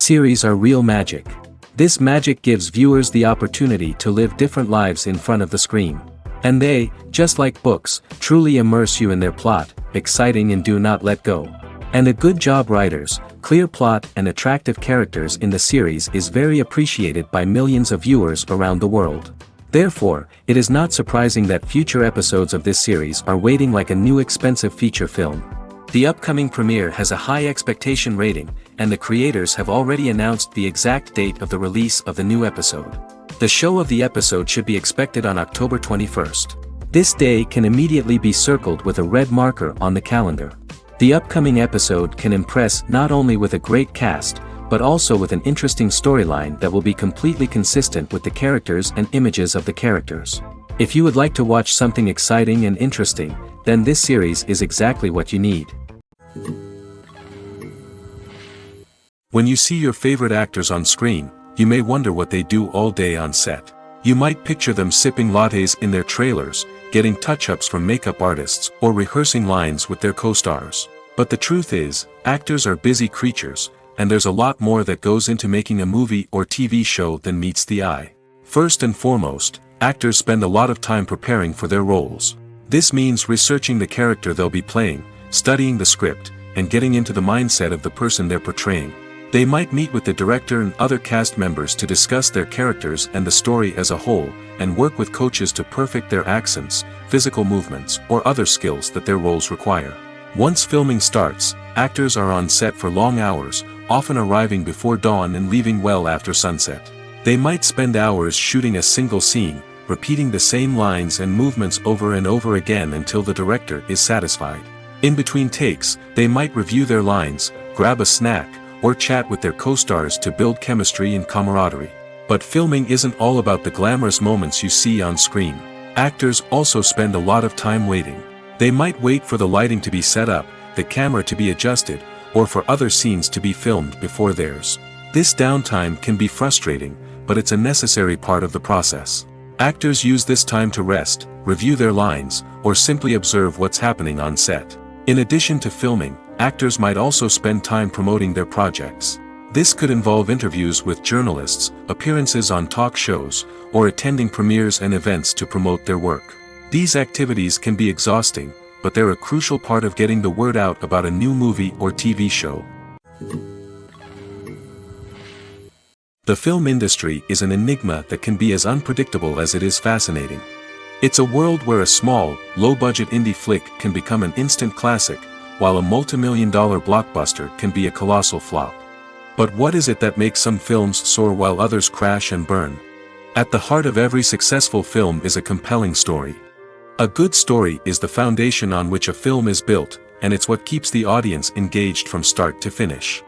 Series are real magic. This magic gives viewers the opportunity to live different lives in front of the screen. And they, just like books, truly immerse you in their plot, exciting and do not let go. And a good job writers, clear plot and attractive characters in the series is very appreciated by millions of viewers around the world. Therefore, it is not surprising that future episodes of this series are waiting like a new expensive feature film. The upcoming premiere has a high expectation rating, and the creators have already announced the exact date of the release of the new episode. The show of the episode should be expected on October 21st. This day can immediately be circled with a red marker on the calendar. The upcoming episode can impress not only with a great cast, but also with an interesting storyline that will be completely consistent with the characters and images of the characters. If you would like to watch something exciting and interesting, then this series is exactly what you need. When you see your favorite actors on screen, you may wonder what they do all day on set. You might picture them sipping lattes in their trailers, getting touch-ups from makeup artists, or rehearsing lines with their co-stars. But the truth is, actors are busy creatures, and there's a lot more that goes into making a movie or TV show than meets the eye. First and foremost, actors spend a lot of time preparing for their roles. This means researching the character they'll be playing, studying the script, and getting into the mindset of the person they're portraying. They might meet with the director and other cast members to discuss their characters and the story as a whole, and work with coaches to perfect their accents, physical movements, or other skills that their roles require. Once filming starts, actors are on set for long hours, often arriving before dawn and leaving well after sunset. They might spend hours shooting a single scene, repeating the same lines and movements over and over again until the director is satisfied. In between takes, they might review their lines, grab a snack, or chat with their co-stars to build chemistry and camaraderie. But filming isn't all about the glamorous moments you see on screen. Actors also spend a lot of time waiting. They might wait for the lighting to be set up, the camera to be adjusted, or for other scenes to be filmed before theirs. This downtime can be frustrating, but it's a necessary part of the process. Actors use this time to rest, review their lines, or simply observe what's happening on set. In addition to filming, actors might also spend time promoting their projects. This could involve interviews with journalists, appearances on talk shows, or attending premieres and events to promote their work. These activities can be exhausting, but they're a crucial part of getting the word out about a new movie or TV show. The film industry is an enigma that can be as unpredictable as it is fascinating. It's a world where a small, low-budget indie flick can become an instant classic, while a multi-million-dollar blockbuster can be a colossal flop. But what is it that makes some films soar while others crash and burn? At the heart of every successful film is a compelling story. A good story is the foundation on which a film is built, and it's what keeps the audience engaged from start to finish.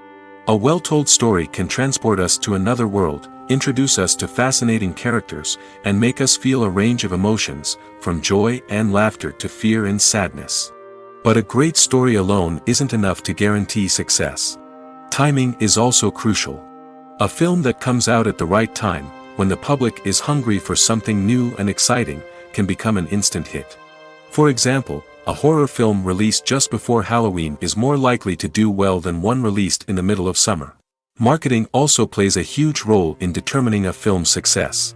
A well-told story can transport us to another world, introduce us to fascinating characters, and make us feel a range of emotions, from joy and laughter to fear and sadness. But a great story alone isn't enough to guarantee success. Timing is also crucial. A film that comes out at the right time, when the public is hungry for something new and exciting, can become an instant hit. For example, a horror film released just before Halloween is more likely to do well than one released in the middle of summer. Marketing also plays a huge role in determining a film's success.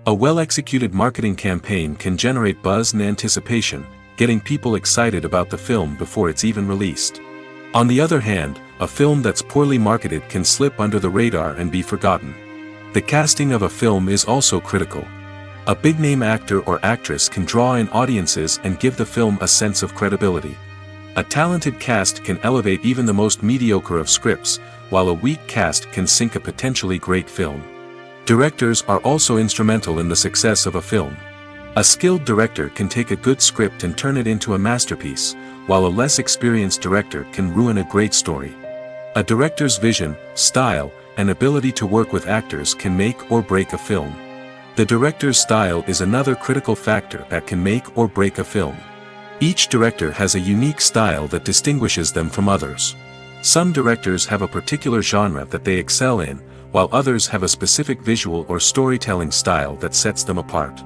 A well-executed marketing campaign can generate buzz and anticipation, getting people excited about the film before it's even released. On the other hand, a film that's poorly marketed can slip under the radar and be forgotten. The casting of a film is also critical. A big-name actor or actress can draw in audiences and give the film a sense of credibility. A talented cast can elevate even the most mediocre of scripts, while a weak cast can sink a potentially great film. Directors are also instrumental in the success of a film. A skilled director can take a good script and turn it into a masterpiece, while a less experienced director can ruin a great story. A director's vision, style, and ability to work with actors can make or break a film. The director's style is another critical factor that can make or break a film. Each director has a unique style that distinguishes them from others. Some directors have a particular genre that they excel in, while others have a specific visual or storytelling style that sets them apart.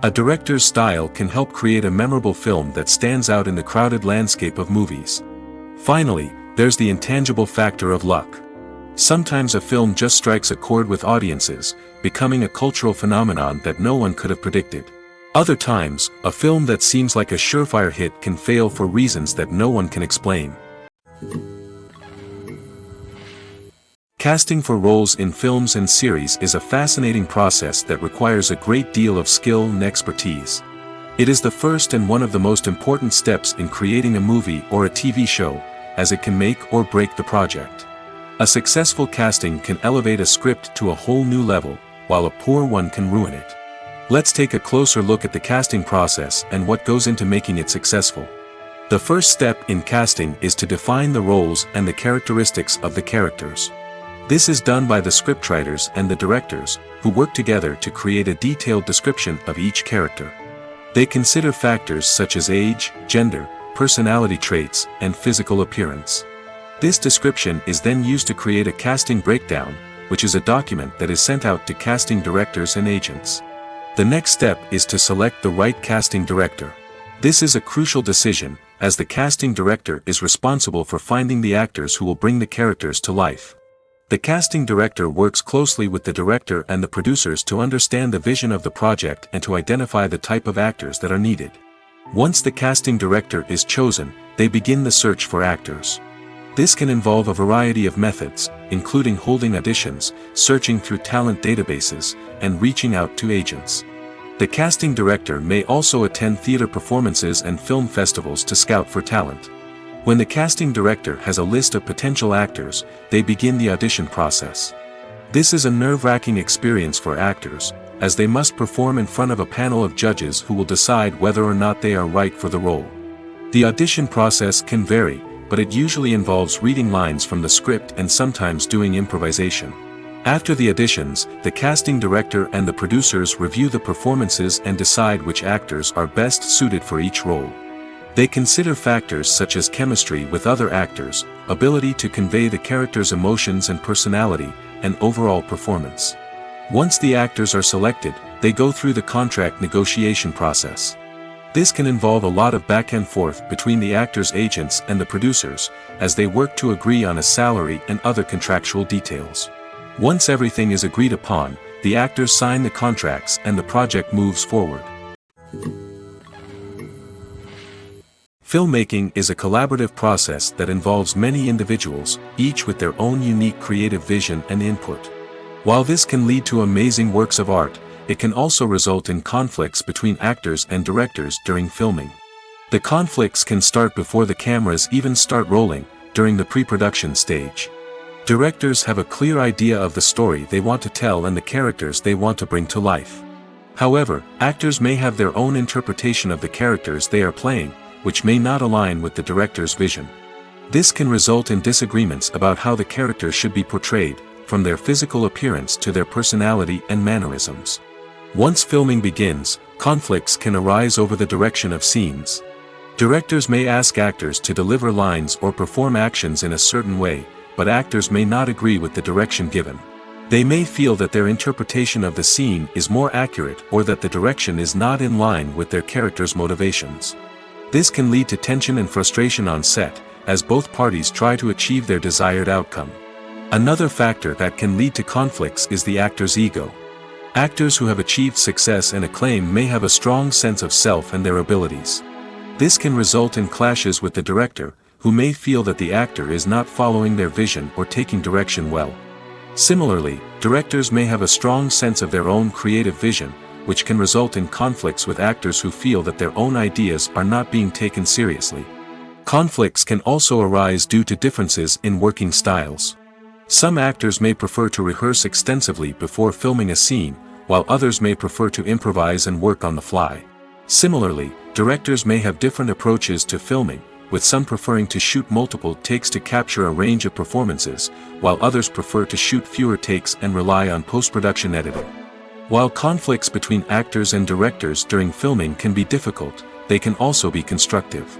A director's style can help create a memorable film that stands out in the crowded landscape of movies. Finally, there's the intangible factor of luck. Sometimes a film just strikes a chord with audiences, becoming a cultural phenomenon that no one could have predicted. Other times, a film that seems like a surefire hit can fail for reasons that no one can explain. Casting for roles in films and series is a fascinating process that requires a great deal of skill and expertise. It is the first and one of the most important steps in creating a movie or a TV show, as it can make or break the project. A successful casting can elevate a script to a whole new level, while a poor one can ruin it. Let's take a closer look at the casting process and what goes into making it successful. The first step in casting is to define the roles and the characteristics of the characters. This is done by the scriptwriters and the directors, who work together to create a detailed description of each character. They consider factors such as age, gender, personality traits, and physical appearance. This description is then used to create a casting breakdown, which is a document that is sent out to casting directors and agents. The next step is to select the right casting director. This is a crucial decision, as the casting director is responsible for finding the actors who will bring the characters to life. The casting director works closely with the director and the producers to understand the vision of the project and to identify the type of actors that are needed. Once the casting director is chosen, they begin the search for actors. This can involve a variety of methods, including holding auditions, searching through talent databases, and reaching out to agents. The casting director may also attend theater performances and film festivals to scout for talent. When the casting director has a list of potential actors, they begin the audition process. This is a nerve-wracking experience for actors, as they must perform in front of a panel of judges who will decide whether or not they are right for the role. The audition process can vary, but it usually involves reading lines from the script and sometimes doing improvisation. After the auditions, the casting director and the producers review the performances and decide which actors are best suited for each role. They consider factors such as chemistry with other actors, ability to convey the character's emotions and personality, and overall performance. Once the actors are selected, they go through the contract negotiation process. This can involve a lot of back and forth between the actors' agents and the producers, as they work to agree on a salary and other contractual details. Once everything is agreed upon, the actors sign the contracts and the project moves forward. Filmmaking is a collaborative process that involves many individuals, each with their own unique creative vision and input. While this can lead to amazing works of art, it can also result in conflicts between actors and directors during filming. The conflicts can start before the cameras even start rolling, during the pre-production stage. Directors have a clear idea of the story they want to tell and the characters they want to bring to life. However, actors may have their own interpretation of the characters they are playing, which may not align with the director's vision. This can result in disagreements about how the characters should be portrayed, from their physical appearance to their personality and mannerisms. Once filming begins, conflicts can arise over the direction of scenes. Directors may ask actors to deliver lines or perform actions in a certain way, but actors may not agree with the direction given. They may feel that their interpretation of the scene is more accurate or that the direction is not in line with their character's motivations. This can lead to tension and frustration on set, as both parties try to achieve their desired outcome. Another factor that can lead to conflicts is the actor's ego. Actors who have achieved success and acclaim may have a strong sense of self and their abilities. This can result in clashes with the director, who may feel that the actor is not following their vision or taking direction well. Similarly, directors may have a strong sense of their own creative vision, which can result in conflicts with actors who feel that their own ideas are not being taken seriously. Conflicts can also arise due to differences in working styles. Some actors may prefer to rehearse extensively before filming a scene, while others may prefer to improvise and work on the fly. Similarly, directors may have different approaches to filming, with some preferring to shoot multiple takes to capture a range of performances, while others prefer to shoot fewer takes and rely on post-production editing. While conflicts between actors and directors during filming can be difficult, they can also be constructive.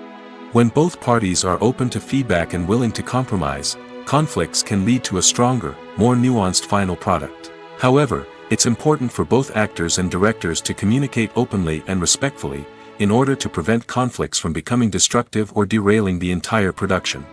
When both parties are open to feedback and willing to compromise, conflicts can lead to a stronger, more nuanced final product. However, it's important for both actors and directors to communicate openly and respectfully, in order to prevent conflicts from becoming destructive or derailing the entire production.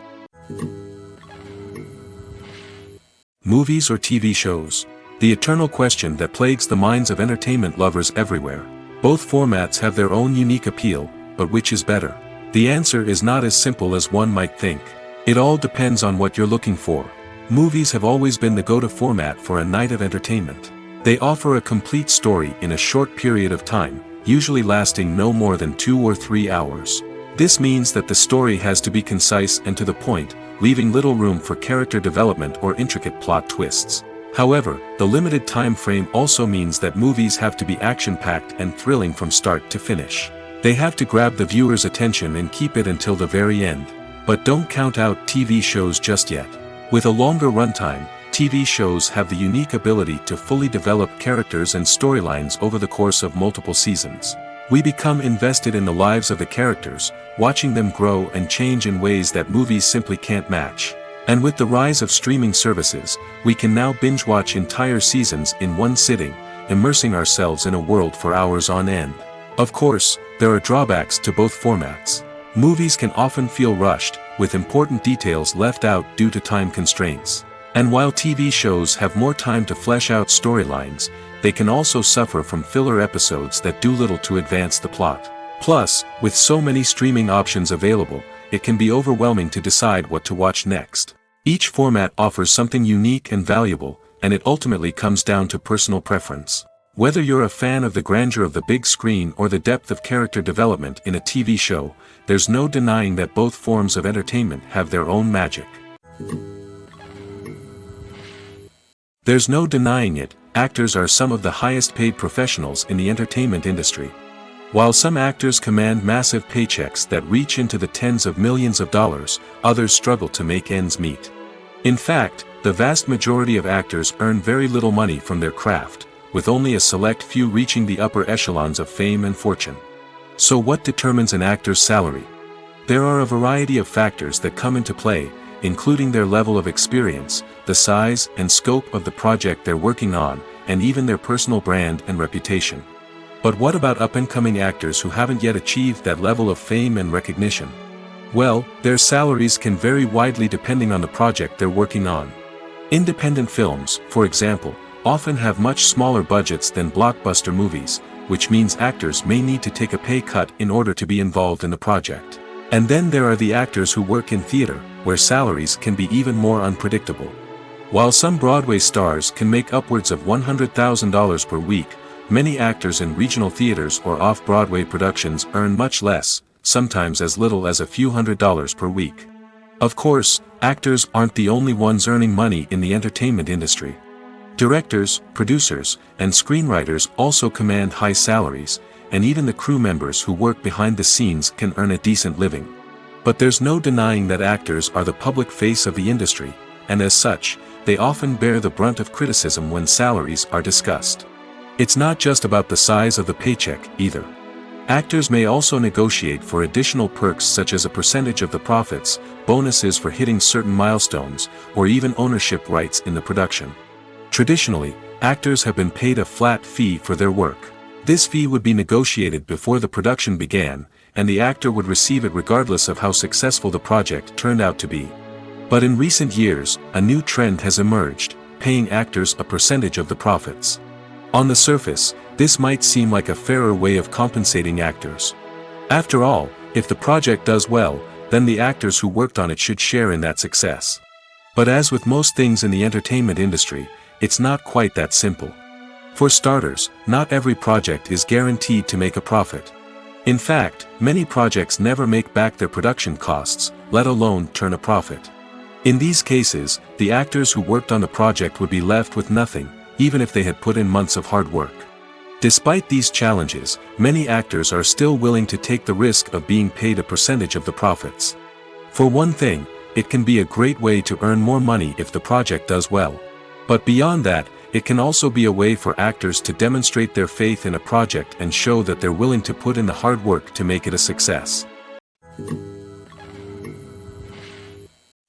Movies or TV shows? The eternal question that plagues the minds of entertainment lovers everywhere. Both formats have their own unique appeal, but which is better? The answer is not as simple as one might think. It all depends on what you're looking for. Movies have always been the go-to format for a night of entertainment. They offer a complete story in a short period of time, usually lasting no more than 2 or 3 hours. This means that the story has to be concise and to the point, leaving little room for character development or intricate plot twists. However, the limited time frame also means that movies have to be action-packed and thrilling from start to finish. They have to grab the viewer's attention and keep it until the very end. But don't count out TV shows just yet. With a longer runtime, TV shows have the unique ability to fully develop characters and storylines over the course of multiple seasons. We become invested in the lives of the characters, watching them grow and change in ways that movies simply can't match. And with the rise of streaming services, we can now binge-watch entire seasons in one sitting, immersing ourselves in a world for hours on end. Of course, there are drawbacks to both formats. Movies can often feel rushed, with important details left out due to time constraints. And while TV shows have more time to flesh out storylines, they can also suffer from filler episodes that do little to advance the plot. Plus, with so many streaming options available, it can be overwhelming to decide what to watch next. Each format offers something unique and valuable, and it ultimately comes down to personal preference. Whether you're a fan of the grandeur of the big screen or the depth of character development in a TV show, there's no denying that both forms of entertainment have their own magic. There's no denying it, actors are some of the highest paid professionals in the entertainment industry. While some actors command massive paychecks that reach into the tens of millions of dollars, others struggle to make ends meet. In fact, the vast majority of actors earn very little money from their craft, with only a select few reaching the upper echelons of fame and fortune. So what determines an actor's salary? There are a variety of factors that come into play, including their level of experience, the size and scope of the project they're working on, and even their personal brand and reputation. But what about up-and-coming actors who haven't yet achieved that level of fame and recognition? Well, their salaries can vary widely depending on the project they're working on. Independent films, for example, often have much smaller budgets than blockbuster movies, which means actors may need to take a pay cut in order to be involved in the project. And then there are the actors who work in theater, where salaries can be even more unpredictable. While some Broadway stars can make upwards of $100,000 per week, many actors in regional theaters or off-Broadway productions earn much less, sometimes as little as a few $100s per week. Of course, actors aren't the only ones earning money in the entertainment industry. Directors, producers, and screenwriters also command high salaries, and even the crew members who work behind the scenes can earn a decent living. But there's no denying that actors are the public face of the industry, and as such, they often bear the brunt of criticism when salaries are discussed. It's not just about the size of the paycheck, either. Actors may also negotiate for additional perks such as a percentage of the profits, bonuses for hitting certain milestones, or even ownership rights in the production. Traditionally, actors have been paid a flat fee for their work. This fee would be negotiated before the production began, and the actor would receive it regardless of how successful the project turned out to be. But in recent years, a new trend has emerged, paying actors a percentage of the profits. On the surface, this might seem like a fairer way of compensating actors. After all, if the project does well, then the actors who worked on it should share in that success. But as with most things in the entertainment industry, it's not quite that simple. For starters, not every project is guaranteed to make a profit. In fact, many projects never make back their production costs, let alone turn a profit. In these cases, the actors who worked on the project would be left with nothing, even if they had put in months of hard work. Despite these challenges, many actors are still willing to take the risk of being paid a percentage of the profits. For one thing, it can be a great way to earn more money if the project does well. But beyond that, it can also be a way for actors to demonstrate their faith in a project and show that they're willing to put in the hard work to make it a success.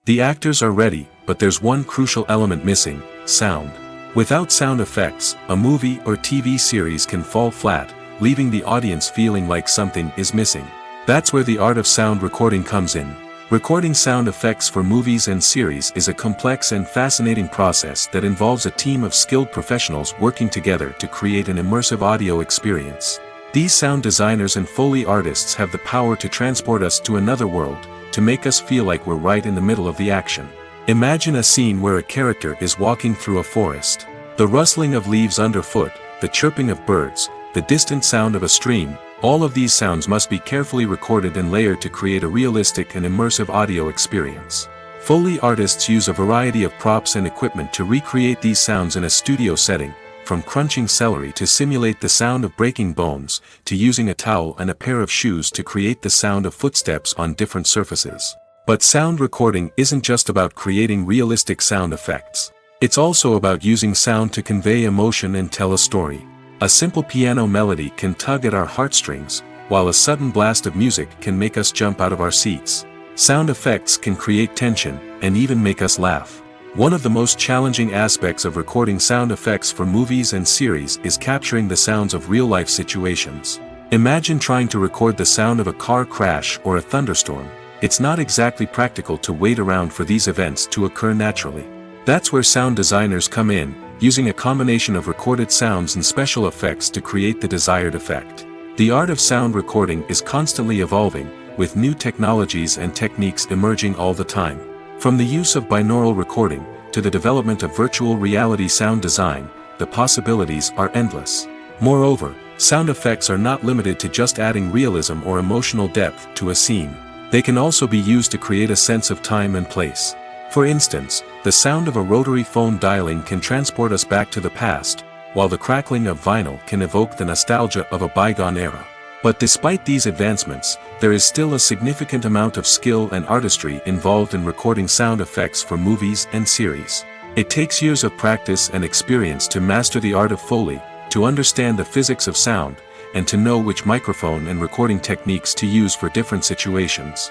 The actors are ready, but there's one crucial element missing: sound. Without sound effects, a movie or TV series can fall flat, leaving the audience feeling like something is missing. That's where the art of sound recording comes in. Recording sound effects for movies and series is a complex and fascinating process that involves a team of skilled professionals working together to create an immersive audio experience. These sound designers and Foley artists have the power to transport us to another world, to make us feel like we're right in the middle of the action. Imagine a scene where a character is walking through a forest. The rustling of leaves underfoot, the chirping of birds, the distant sound of a stream, all of these sounds must be carefully recorded and layered to create a realistic and immersive audio experience. Foley artists use a variety of props and equipment to recreate these sounds in a studio setting, from crunching celery to simulate the sound of breaking bones, to using a towel and a pair of shoes to create the sound of footsteps on different surfaces. But sound recording isn't just about creating realistic sound effects. It's also about using sound to convey emotion and tell a story. A simple piano melody can tug at our heartstrings, while a sudden blast of music can make us jump out of our seats. Sound effects can create tension, and even make us laugh. One of the most challenging aspects of recording sound effects for movies and series is capturing the sounds of real-life situations. Imagine trying to record the sound of a car crash or a thunderstorm. It's not exactly practical to wait around for these events to occur naturally. That's where sound designers come in, using a combination of recorded sounds and special effects to create the desired effect. The art of sound recording is constantly evolving, with new technologies and techniques emerging all the time. From the use of binaural recording, to the development of virtual reality sound design, the possibilities are endless. Moreover, sound effects are not limited to just adding realism or emotional depth to a scene. They can also be used to create a sense of time and place. For instance, the sound of a rotary phone dialing can transport us back to the past, while the crackling of vinyl can evoke the nostalgia of a bygone era. But despite these advancements, there is still a significant amount of skill and artistry involved in recording sound effects for movies and series. It takes years of practice and experience to master the art of Foley, to understand the physics of sound, and to know which microphone and recording techniques to use for different situations.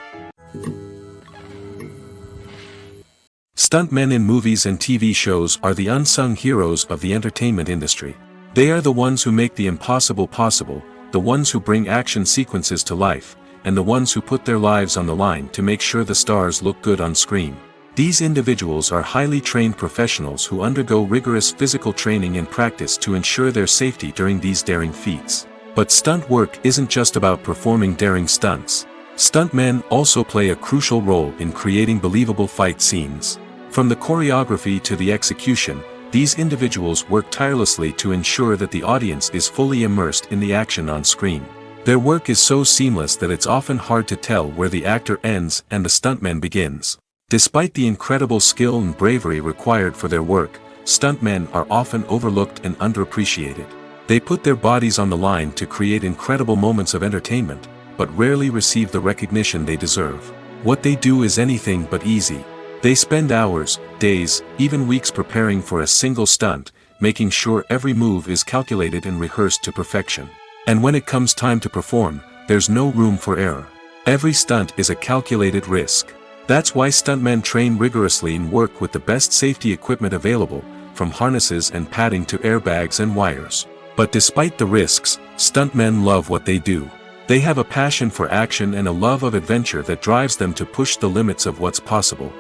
Stuntmen in movies and TV shows are the unsung heroes of the entertainment industry. They are the ones who make the impossible possible, the ones who bring action sequences to life, and the ones who put their lives on the line to make sure the stars look good on screen. These individuals are highly trained professionals who undergo rigorous physical training and practice to ensure their safety during these daring feats. But stunt work isn't just about performing daring stunts. Stuntmen also play a crucial role in creating believable fight scenes. From the choreography to the execution, these individuals work tirelessly to ensure that the audience is fully immersed in the action on screen. Their work is so seamless that it's often hard to tell where the actor ends and the stuntman begins. Despite the incredible skill and bravery required for their work, stuntmen are often overlooked and underappreciated. They put their bodies on the line to create incredible moments of entertainment, but rarely receive the recognition they deserve. What they do is anything but easy. They spend hours, days, even weeks preparing for a single stunt, making sure every move is calculated and rehearsed to perfection. And when it comes time to perform, there's no room for error. Every stunt is a calculated risk. That's why stuntmen train rigorously and work with the best safety equipment available, from harnesses and padding to airbags and wires. But despite the risks, stuntmen love what they do. They have a passion for action and a love of adventure that drives them to push the limits of what's possible.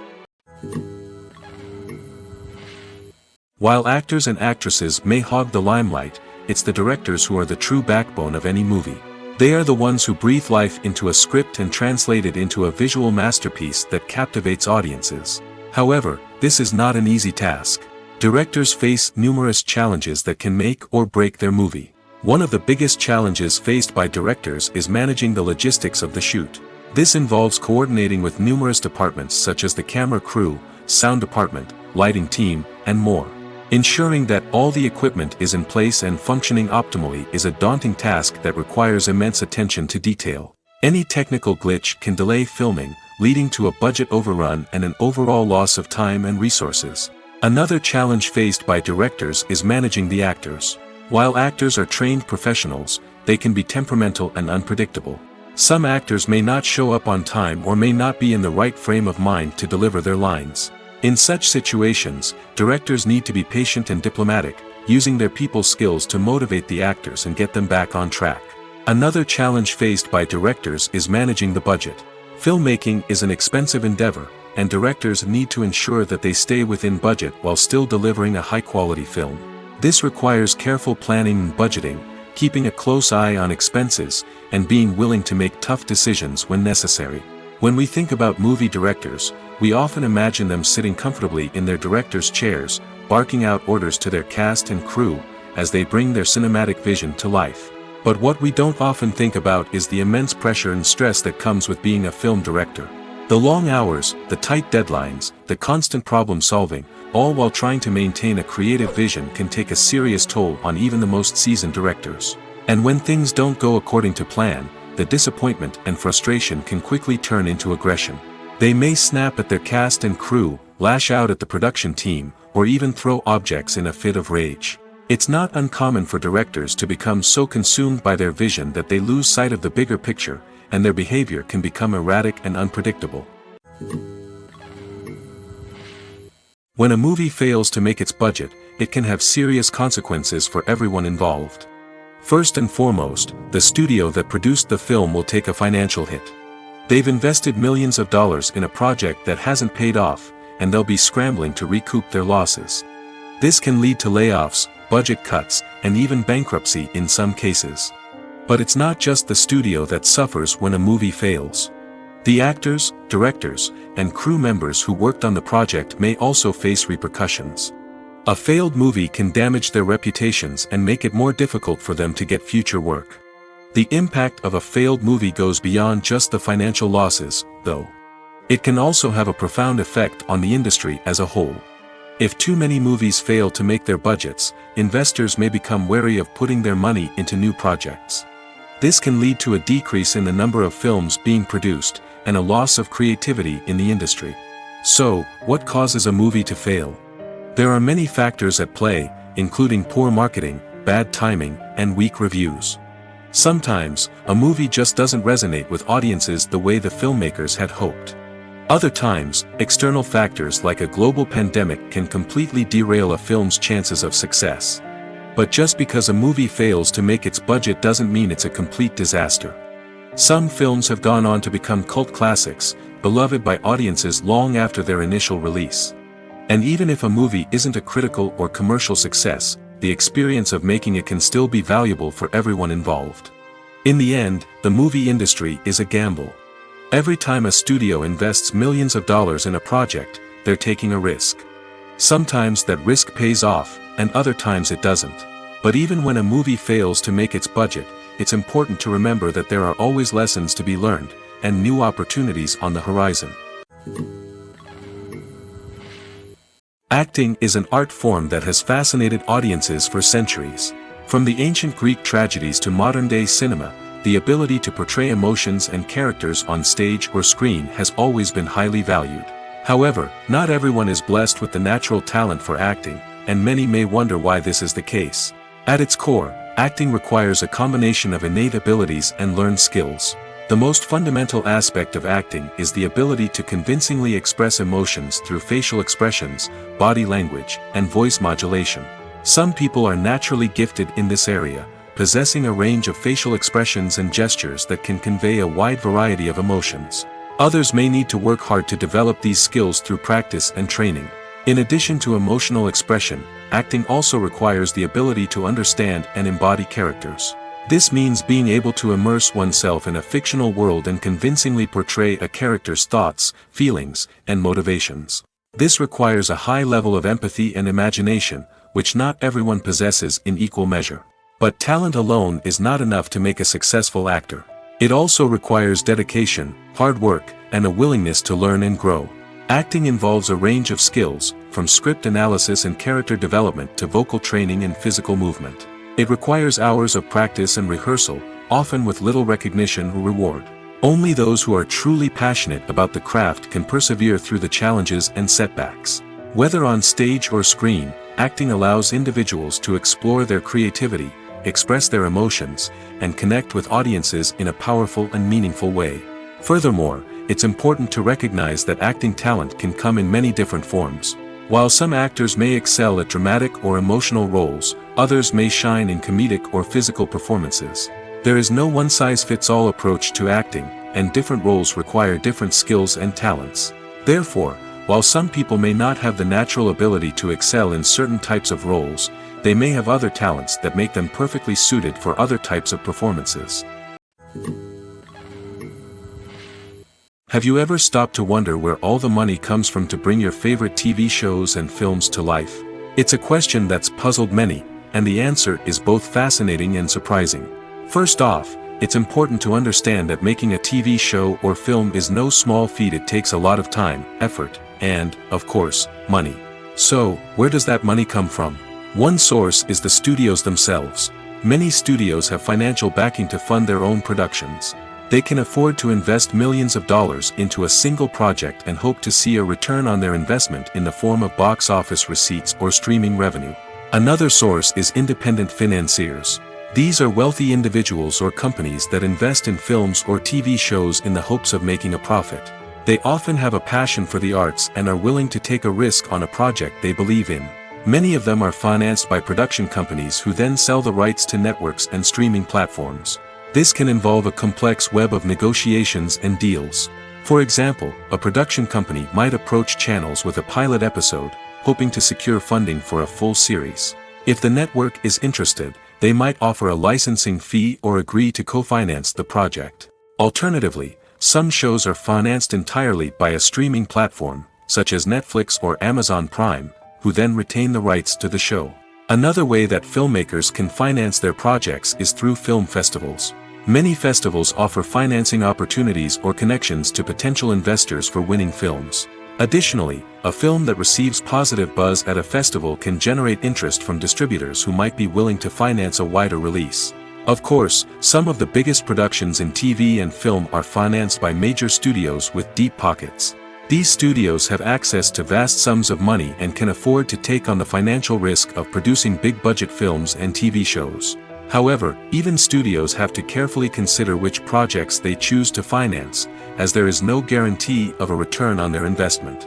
While actors and actresses may hog the limelight, it's the directors who are the true backbone of any movie. They are the ones who breathe life into a script and translate it into a visual masterpiece that captivates audiences. However, this is not an easy task. Directors face numerous challenges that can make or break their movie. One of the biggest challenges faced by directors is managing the logistics of the shoot. This involves coordinating with numerous departments such as the camera crew, sound department, lighting team, and more. Ensuring that all the equipment is in place and functioning optimally is a daunting task that requires immense attention to detail. Any technical glitch can delay filming, leading to a budget overrun and an overall loss of time and resources. Another challenge faced by directors is managing the actors. While actors are trained professionals, they can be temperamental and unpredictable. Some actors may not show up on time or may not be in the right frame of mind to deliver their lines. In such situations, directors need to be patient and diplomatic, using their people skills to motivate the actors and get them back on track. Another challenge faced by directors is managing the budget. Filmmaking is an expensive endeavor, and directors need to ensure that they stay within budget while still delivering a high-quality film. This requires careful planning and budgeting, keeping a close eye on expenses, and being willing to make tough decisions when necessary. When we think about movie directors, we often imagine them sitting comfortably in their director's chairs, barking out orders to their cast and crew, as they bring their cinematic vision to life. But what we don't often think about is the immense pressure and stress that comes with being a film director. The long hours, the tight deadlines, the constant problem solving, all while trying to maintain a creative vision can take a serious toll on even the most seasoned directors. And when things don't go according to plan, the disappointment and frustration can quickly turn into aggression. They may snap at their cast and crew, lash out at the production team, or even throw objects in a fit of rage. It's not uncommon for directors to become so consumed by their vision that they lose sight of the bigger picture, and their behavior can become erratic and unpredictable. When a movie fails to make its budget, it can have serious consequences for everyone involved. First and foremost, the studio that produced the film will take a financial hit. They've invested millions of dollars in a project that hasn't paid off, and they'll be scrambling to recoup their losses. This can lead to layoffs, budget cuts, and even bankruptcy in some cases. But it's not just the studio that suffers when a movie fails. The actors, directors, and crew members who worked on the project may also face repercussions. A failed movie can damage their reputations and make it more difficult for them to get future work. The impact of a failed movie goes beyond just the financial losses, though. It can also have a profound effect on the industry as a whole. If too many movies fail to make their budgets, investors may become wary of putting their money into new projects. This can lead to a decrease in the number of films being produced, and a loss of creativity in the industry. So, what causes a movie to fail? There are many factors at play, including poor marketing, bad timing, and weak reviews. Sometimes, a movie just doesn't resonate with audiences the way the filmmakers had hoped. Other times, external factors like a global pandemic can completely derail a film's chances of success. But just because a movie fails to make its budget doesn't mean it's a complete disaster. Some films have gone on to become cult classics, beloved by audiences long after their initial release. And even if a movie isn't a critical or commercial success, the experience of making it can still be valuable for everyone involved. In the end, the movie industry is a gamble. Every time a studio invests millions of dollars in a project, they're taking a risk. Sometimes that risk pays off, and other times it doesn't. But even when a movie fails to make its budget, it's important to remember that there are always lessons to be learned, and new opportunities on the horizon. Acting is an art form that has fascinated audiences for centuries. From the ancient Greek tragedies to modern-day cinema, the ability to portray emotions and characters on stage or screen has always been highly valued. However, not everyone is blessed with the natural talent for acting, and many may wonder why this is the case. At its core, acting requires a combination of innate abilities and learned skills. The most fundamental aspect of acting is the ability to convincingly express emotions through facial expressions, body language, and voice modulation. Some people are naturally gifted in this area, possessing a range of facial expressions and gestures that can convey a wide variety of emotions. Others may need to work hard to develop these skills through practice and training. In addition to emotional expression, acting also requires the ability to understand and embody characters. This means being able to immerse oneself in a fictional world and convincingly portray a character's thoughts, feelings, and motivations. This requires a high level of empathy and imagination, which not everyone possesses in equal measure. But talent alone is not enough to make a successful actor. It also requires dedication, hard work, and a willingness to learn and grow. Acting involves a range of skills, from script analysis and character development to vocal training and physical movement. It requires hours of practice and rehearsal, often with little recognition or reward. Only those who are truly passionate about the craft can persevere through the challenges and setbacks. Whether on stage or screen, acting allows individuals to explore their creativity, express their emotions, and connect with audiences in a powerful and meaningful way. Furthermore, it's important to recognize that acting talent can come in many different forms. While some actors may excel at dramatic or emotional roles, others may shine in comedic or physical performances. There is no one-size-fits-all approach to acting, and different roles require different skills and talents. Therefore, while some people may not have the natural ability to excel in certain types of roles, they may have other talents that make them perfectly suited for other types of performances. Have you ever stopped to wonder where all the money comes from to bring your favorite TV shows and films to life? It's a question that's puzzled many, and the answer is both fascinating and surprising. First off, it's important to understand that making a TV show or film is no small feat. It takes a lot of time, effort, and, of course, money. So, where does that money come from? One source is the studios themselves. Many studios have financial backing to fund their own productions. They can afford to invest millions of dollars into a single project and hope to see a return on their investment in the form of box office receipts or streaming revenue. Another source is independent financiers. These are wealthy individuals or companies that invest in films or TV shows in the hopes of making a profit. They often have a passion for the arts and are willing to take a risk on a project they believe in. Many of them are financed by production companies who then sell the rights to networks and streaming platforms. This can involve a complex web of negotiations and deals. For example, a production company might approach channels with a pilot episode, hoping to secure funding for a full series. If the network is interested, they might offer a licensing fee or agree to co-finance the project. Alternatively, some shows are financed entirely by a streaming platform, such as Netflix or Amazon Prime, who then retain the rights to the show. Another way that filmmakers can finance their projects is through film festivals. Many festivals offer financing opportunities or connections to potential investors for winning films. Additionally, a film that receives positive buzz at a festival can generate interest from distributors who might be willing to finance a wider release. Of course, some of the biggest productions in TV and film are financed by major studios with deep pockets. These studios have access to vast sums of money and can afford to take on the financial risk of producing big-budget films and TV shows. However, even studios have to carefully consider which projects they choose to finance, as there is no guarantee of a return on their investment.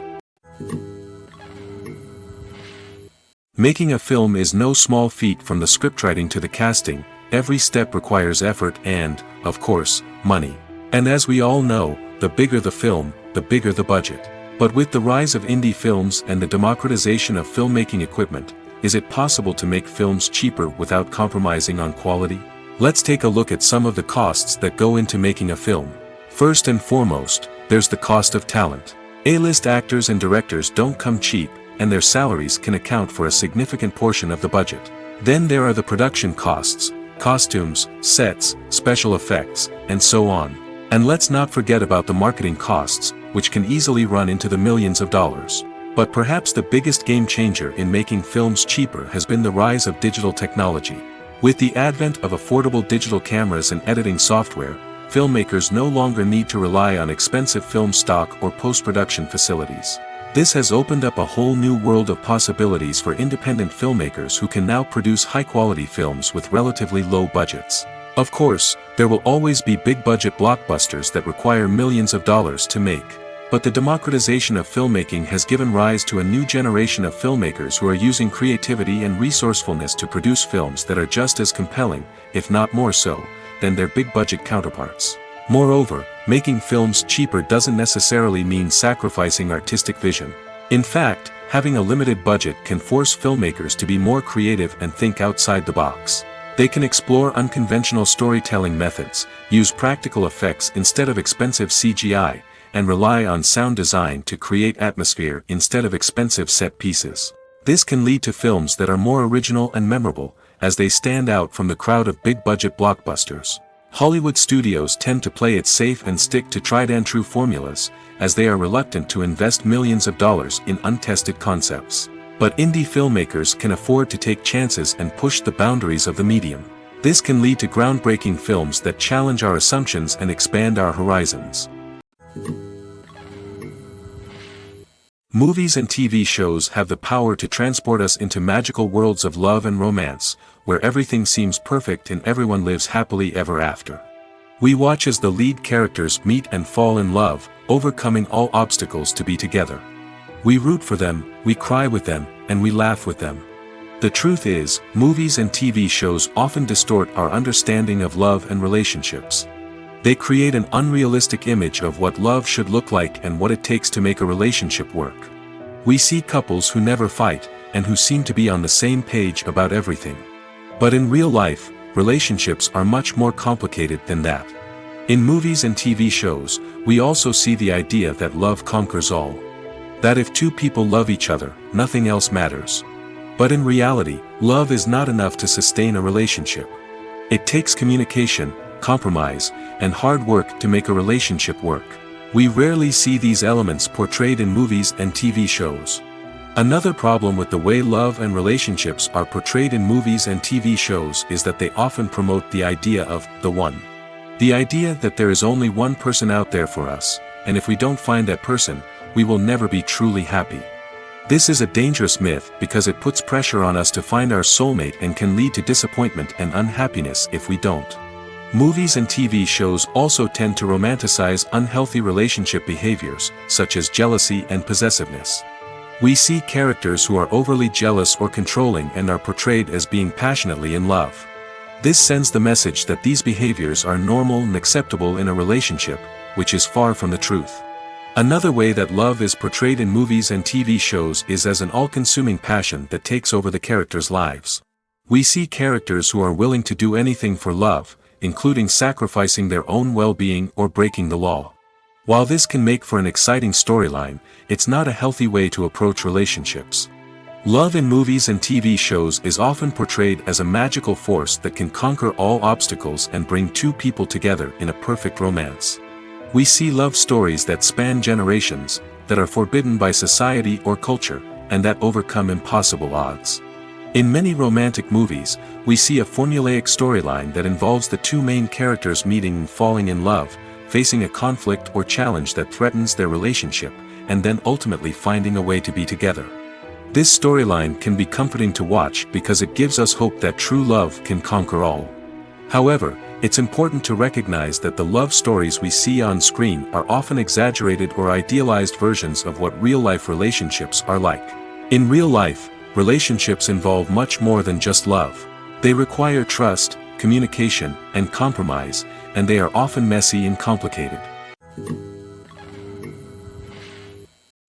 Making a film is no small feat. From the scriptwriting to the casting, every step requires effort and, of course, money. And as we all know, the bigger the film, the bigger the budget. But with the rise of indie films and the democratization of filmmaking equipment, is it possible to make films cheaper without compromising on quality? Let's take a look at some of the costs that go into making a film. First and foremost, there's the cost of talent. A-list actors and directors don't come cheap, and their salaries can account for a significant portion of the budget. Then there are the production costs, costumes, sets, special effects, and so on. And let's not forget about the marketing costs, which can easily run into the millions of dollars. But perhaps the biggest game changer in making films cheaper has been the rise of digital technology. With the advent of affordable digital cameras and editing software, filmmakers no longer need to rely on expensive film stock or post-production facilities. This has opened up a whole new world of possibilities for independent filmmakers who can now produce high-quality films with relatively low budgets. Of course, there will always be big-budget blockbusters that require millions of dollars to make. But the democratization of filmmaking has given rise to a new generation of filmmakers who are using creativity and resourcefulness to produce films that are just as compelling, if not more so, than their big-budget counterparts. Moreover, making films cheaper doesn't necessarily mean sacrificing artistic vision. In fact, having a limited budget can force filmmakers to be more creative and think outside the box. They can explore unconventional storytelling methods, use practical effects instead of expensive CGI, and rely on sound design to create atmosphere instead of expensive set pieces. This can lead to films that are more original and memorable, as they stand out from the crowd of big-budget blockbusters. Hollywood studios tend to play it safe and stick to tried-and-true formulas, as they are reluctant to invest millions of dollars in untested concepts. But indie filmmakers can afford to take chances and push the boundaries of the medium. This can lead to groundbreaking films that challenge our assumptions and expand our horizons. Movies and TV shows have the power to transport us into magical worlds of love and romance, where everything seems perfect and everyone lives happily ever after. We watch as the lead characters meet and fall in love, overcoming all obstacles to be together. We root for them, we cry with them, and we laugh with them. The truth is, movies and TV shows often distort our understanding of love and relationships. They create an unrealistic image of what love should look like and what it takes to make a relationship work. We see couples who never fight, and who seem to be on the same page about everything. But in real life, relationships are much more complicated than that. In movies and TV shows, we also see the idea that love conquers all. That if two people love each other, nothing else matters. But in reality, love is not enough to sustain a relationship. It takes communication, compromise, and hard work to make a relationship work. We rarely see these elements portrayed in movies and TV shows. Another problem with the way love and relationships are portrayed in movies and TV shows is that they often promote the idea of the one. The idea that there is only one person out there for us, and if we don't find that person, we will never be truly happy. This is a dangerous myth because it puts pressure on us to find our soulmate and can lead to disappointment and unhappiness if we don't. Movies and TV shows also tend to romanticize unhealthy relationship behaviors, such as jealousy and possessiveness. We see characters who are overly jealous or controlling and are portrayed as being passionately in love. This sends the message that these behaviors are normal and acceptable in a relationship, which is far from the truth. Another way that love is portrayed in movies and TV shows is as an all-consuming passion that takes over the characters' lives. We see characters who are willing to do anything for love, including sacrificing their own well-being or breaking the law. While this can make for an exciting storyline, it's not a healthy way to approach relationships. Love in movies and TV shows is often portrayed as a magical force that can conquer all obstacles and bring two people together in a perfect romance. We see love stories that span generations, that are forbidden by society or culture, and that overcome impossible odds. In many romantic movies, we see a formulaic storyline that involves the two main characters meeting and falling in love, facing a conflict or challenge that threatens their relationship, and then ultimately finding a way to be together. This storyline can be comforting to watch because it gives us hope that true love can conquer all. However, it's important to recognize that the love stories we see on screen are often exaggerated or idealized versions of what real-life relationships are like. In real life, relationships involve much more than just love. They require trust, communication, and compromise, and they are often messy and complicated.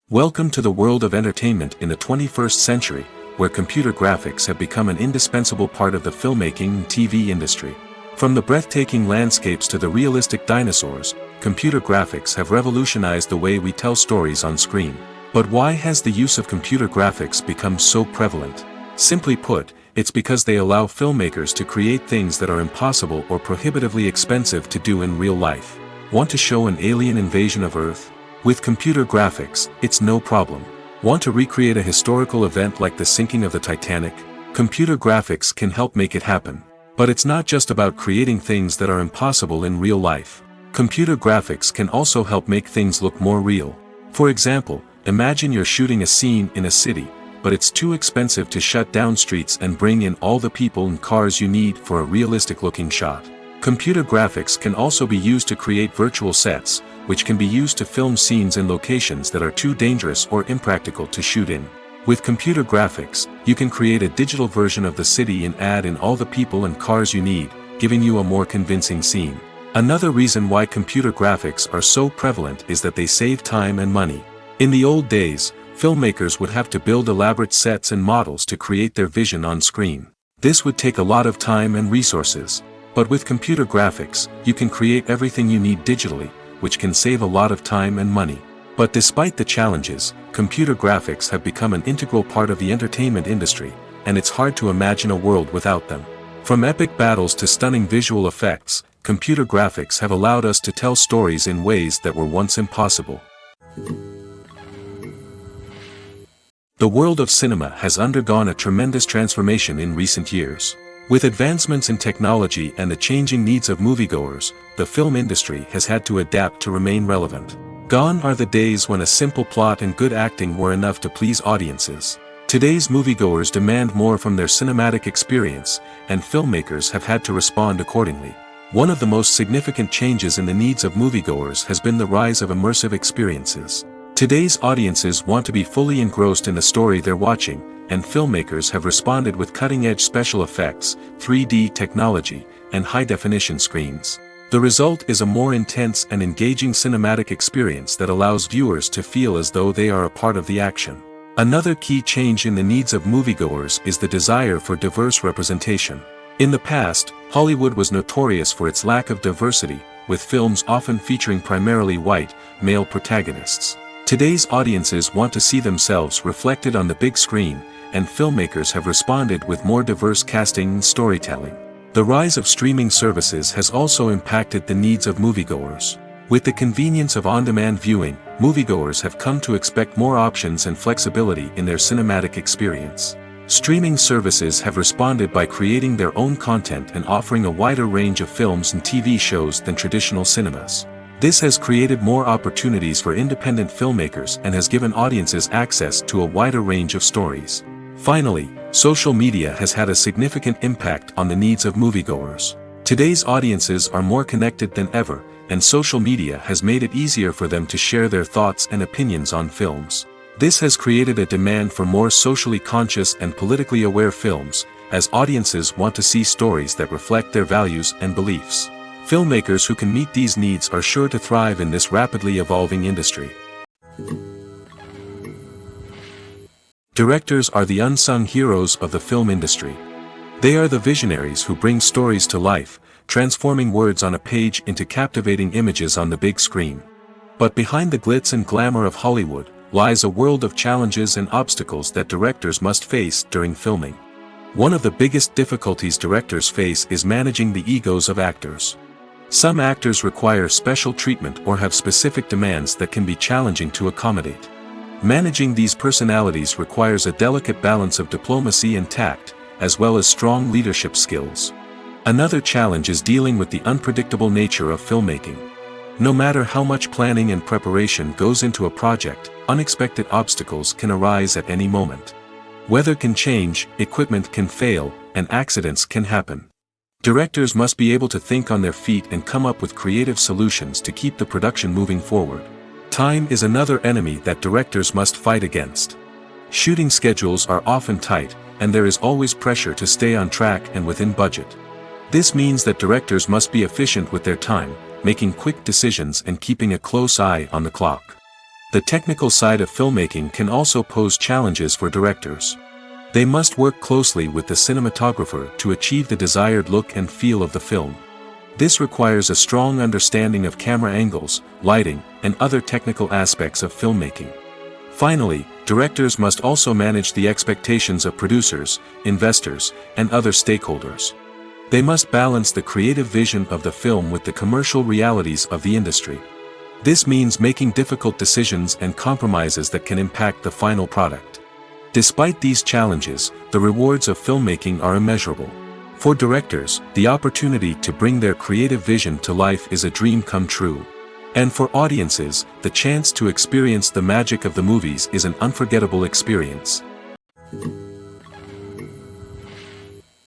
Welcome to the world of entertainment in the 21st century, where computer graphics have become an indispensable part of the filmmaking and TV industry. From the breathtaking landscapes to the realistic dinosaurs, computer graphics have revolutionized the way we tell stories on screen. But why has the use of computer graphics become so prevalent? Simply put, it's because they allow filmmakers to create things that are impossible or prohibitively expensive to do in real life. Want to show an alien invasion of Earth? With computer graphics, it's no problem. Want to recreate a historical event like the sinking of the Titanic? Computer graphics can help make it happen. But it's not just about creating things that are impossible in real life. Computer graphics can also help make things look more real. For example, imagine you're shooting a scene in a city, but it's too expensive to shut down streets and bring in all the people and cars you need for a realistic-looking shot. Computer graphics can also be used to create virtual sets, which can be used to film scenes in locations that are too dangerous or impractical to shoot in. With computer graphics, you can create a digital version of the city and add in all the people and cars you need, giving you a more convincing scene. Another reason why computer graphics are so prevalent is that they save time and money. In the old days, filmmakers would have to build elaborate sets and models to create their vision on screen. This would take a lot of time and resources. But with computer graphics, you can create everything you need digitally, which can save a lot of time and money. But despite the challenges, computer graphics have become an integral part of the entertainment industry, and it's hard to imagine a world without them. From epic battles to stunning visual effects, computer graphics have allowed us to tell stories in ways that were once impossible. The world of cinema has undergone a tremendous transformation in recent years. With advancements in technology and the changing needs of moviegoers, the film industry has had to adapt to remain relevant. Gone are the days when a simple plot and good acting were enough to please audiences. Today's moviegoers demand more from their cinematic experience, and filmmakers have had to respond accordingly. One of the most significant changes in the needs of moviegoers has been the rise of immersive experiences. Today's audiences want to be fully engrossed in the story they're watching, and filmmakers have responded with cutting-edge special effects, 3D technology, and high-definition screens. The result is a more intense and engaging cinematic experience that allows viewers to feel as though they are a part of the action. Another key change in the needs of moviegoers is the desire for diverse representation. In the past, Hollywood was notorious for its lack of diversity, with films often featuring primarily white, male protagonists. Today's audiences want to see themselves reflected on the big screen, and filmmakers have responded with more diverse casting and storytelling. The rise of streaming services has also impacted the needs of moviegoers. With the convenience of on-demand viewing, moviegoers have come to expect more options and flexibility in their cinematic experience. Streaming services have responded by creating their own content and offering a wider range of films and TV shows than traditional cinemas. This has created more opportunities for independent filmmakers and has given audiences access to a wider range of stories. Finally, social media has had a significant impact on the needs of moviegoers. Today's audiences are more connected than ever, and social media has made it easier for them to share their thoughts and opinions on films. This has created a demand for more socially conscious and politically aware films, as audiences want to see stories that reflect their values and beliefs. Filmmakers who can meet these needs are sure to thrive in this rapidly evolving industry. Directors are the unsung heroes of the film industry. They are the visionaries who bring stories to life, transforming words on a page into captivating images on the big screen. But behind the glitz and glamour of Hollywood lies a world of challenges and obstacles that directors must face during filming. One of the biggest difficulties directors face is managing the egos of actors. Some actors require special treatment or have specific demands that can be challenging to accommodate. Managing these personalities requires a delicate balance of diplomacy and tact, as well as strong leadership skills. Another challenge is dealing with the unpredictable nature of filmmaking. No matter how much planning and preparation goes into a project, unexpected obstacles can arise at any moment. Weather can change, equipment can fail, and accidents can happen. Directors must be able to think on their feet and come up with creative solutions to keep the production moving forward. Time is another enemy that directors must fight against. Shooting schedules are often tight, and there is always pressure to stay on track and within budget. This means that directors must be efficient with their time, making quick decisions and keeping a close eye on the clock. The technical side of filmmaking can also pose challenges for directors. They must work closely with the cinematographer to achieve the desired look and feel of the film. This requires a strong understanding of camera angles, lighting, and other technical aspects of filmmaking. Finally, directors must also manage the expectations of producers, investors, and other stakeholders. They must balance the creative vision of the film with the commercial realities of the industry. This means making difficult decisions and compromises that can impact the final product. Despite these challenges, the rewards of filmmaking are immeasurable. For directors, the opportunity to bring their creative vision to life is a dream come true. And for audiences, the chance to experience the magic of the movies is an unforgettable experience.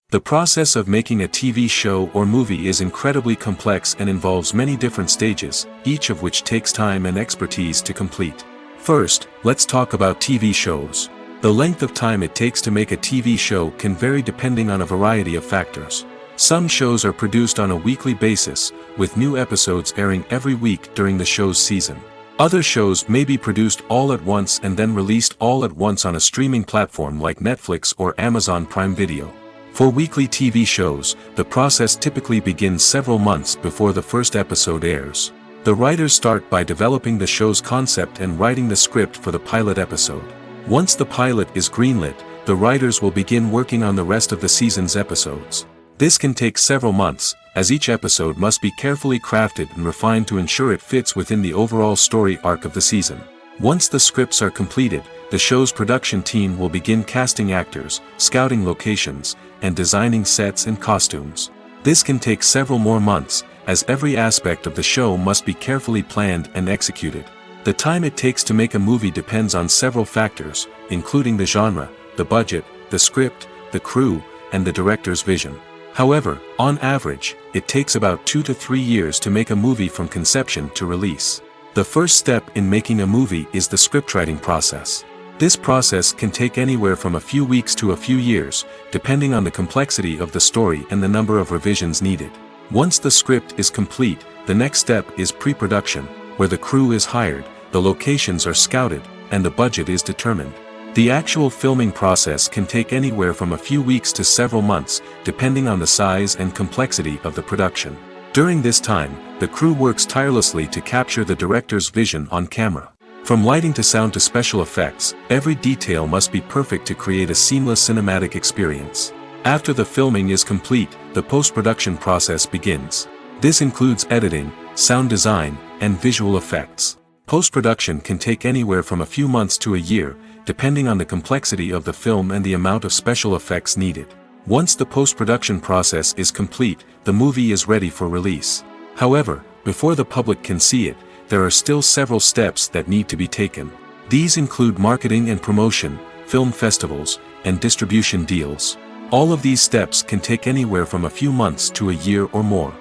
The process of making a TV show or movie is incredibly complex and involves many different stages, each of which takes time and expertise to complete. First, let's talk about TV shows. The length of time it takes to make a TV show can vary depending on a variety of factors. Some shows are produced on a weekly basis, with new episodes airing every week during the show's season. Other shows may be produced all at once and then released all at once on a streaming platform like Netflix or Amazon Prime Video. For weekly TV shows, the process typically begins several months before the first episode airs. The writers start by developing the show's concept and writing the script for the pilot episode. Once the pilot is greenlit, the writers will begin working on the rest of the season's episodes. This can take several months, as each episode must be carefully crafted and refined to ensure it fits within the overall story arc of the season. Once the scripts are completed, the show's production team will begin casting actors, scouting locations, and designing sets and costumes. This can take several more months, as every aspect of the show must be carefully planned and executed. The time it takes to make a movie depends on several factors, including the genre, the budget, the script, the crew, and the director's vision. However, on average, it takes about 2 to 3 years to make a movie from conception to release. The first step in making a movie is the scriptwriting process. This process can take anywhere from a few weeks to a few years, depending on the complexity of the story and the number of revisions needed. Once the script is complete, the next step is pre-production, where the crew is hired, the locations are scouted, and the budget is determined. The actual filming process can take anywhere from a few weeks to several months, depending on the size and complexity of the production. During this time, the crew works tirelessly to capture the director's vision on camera. From lighting to sound to special effects, every detail must be perfect to create a seamless cinematic experience. After the filming is complete, the post-production process begins. This includes editing, sound design, and visual effects. Post-production can take anywhere from a few months to a year, depending on the complexity of the film and the amount of special effects needed. Once the post-production process is complete, the movie is ready for release. However, before the public can see it, there are still several steps that need to be taken. These include marketing and promotion, film festivals, and distribution deals. All of these steps can take anywhere from a few months to a year or more.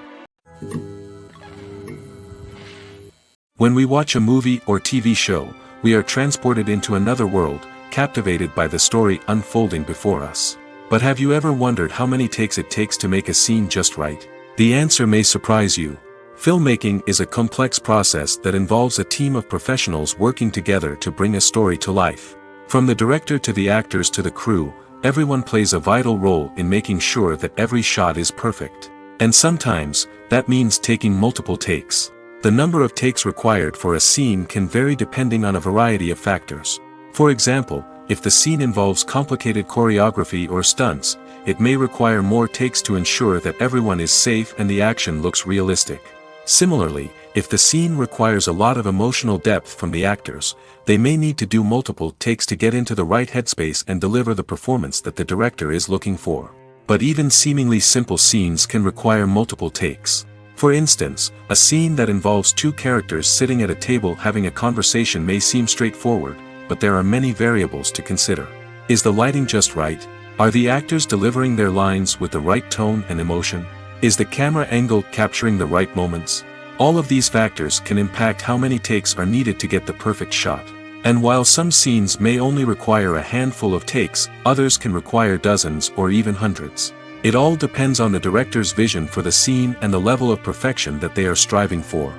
When we watch a movie or TV show, we are transported into another world, captivated by the story unfolding before us. But have you ever wondered how many takes it takes to make a scene just right? The answer may surprise you. Filmmaking is a complex process that involves a team of professionals working together to bring a story to life. From the director to the actors to the crew, everyone plays a vital role in making sure that every shot is perfect. And sometimes, that means taking multiple takes. The number of takes required for a scene can vary depending on a variety of factors. For example, if the scene involves complicated choreography or stunts, it may require more takes to ensure that everyone is safe and the action looks realistic. Similarly, if the scene requires a lot of emotional depth from the actors, they may need to do multiple takes to get into the right headspace and deliver the performance that the director is looking for. But even seemingly simple scenes can require multiple takes. For instance, a scene that involves two characters sitting at a table having a conversation may seem straightforward, but there are many variables to consider. Is the lighting just right? Are the actors delivering their lines with the right tone and emotion? Is the camera angle capturing the right moments? All of these factors can impact how many takes are needed to get the perfect shot. And while some scenes may only require a handful of takes, others can require dozens or even hundreds. It all depends on the director's vision for the scene and the level of perfection that they are striving for.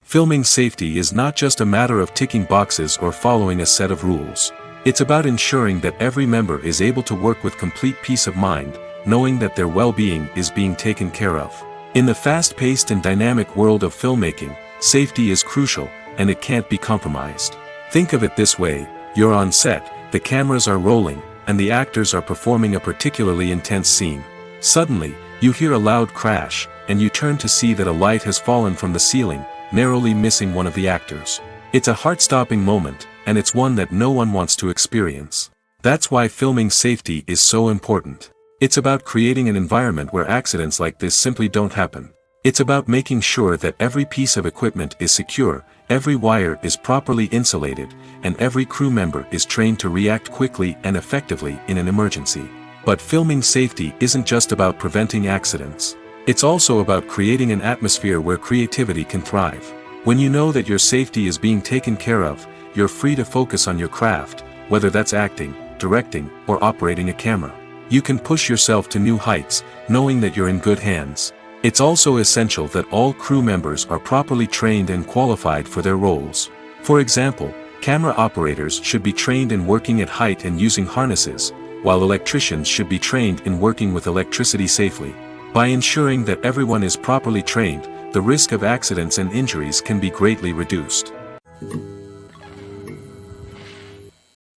Filming safety is not just a matter of ticking boxes or following a set of rules. It's about ensuring that every member is able to work with complete peace of mind, knowing that their well-being is being taken care of. In the fast-paced and dynamic world of filmmaking, safety is crucial, and it can't be compromised. Think of it this way: you're on set, the cameras are rolling, and the actors are performing a particularly intense scene. Suddenly, you hear a loud crash, and you turn to see that a light has fallen from the ceiling, narrowly missing one of the actors. It's a heart-stopping moment, and it's one that no one wants to experience. That's why filming safety is so important. It's about creating an environment where accidents like this simply don't happen. It's about making sure that every piece of equipment is secure, every wire is properly insulated, and every crew member is trained to react quickly and effectively in an emergency. But filming safety isn't just about preventing accidents. It's also about creating an atmosphere where creativity can thrive. When you know that your safety is being taken care of, you're free to focus on your craft, whether that's acting, directing, or operating a camera. You can push yourself to new heights, knowing that you're in good hands. It's also essential that all crew members are properly trained and qualified for their roles. For example, camera operators should be trained in working at height and using harnesses, while electricians should be trained in working with electricity safely. By ensuring that everyone is properly trained, the risk of accidents and injuries can be greatly reduced.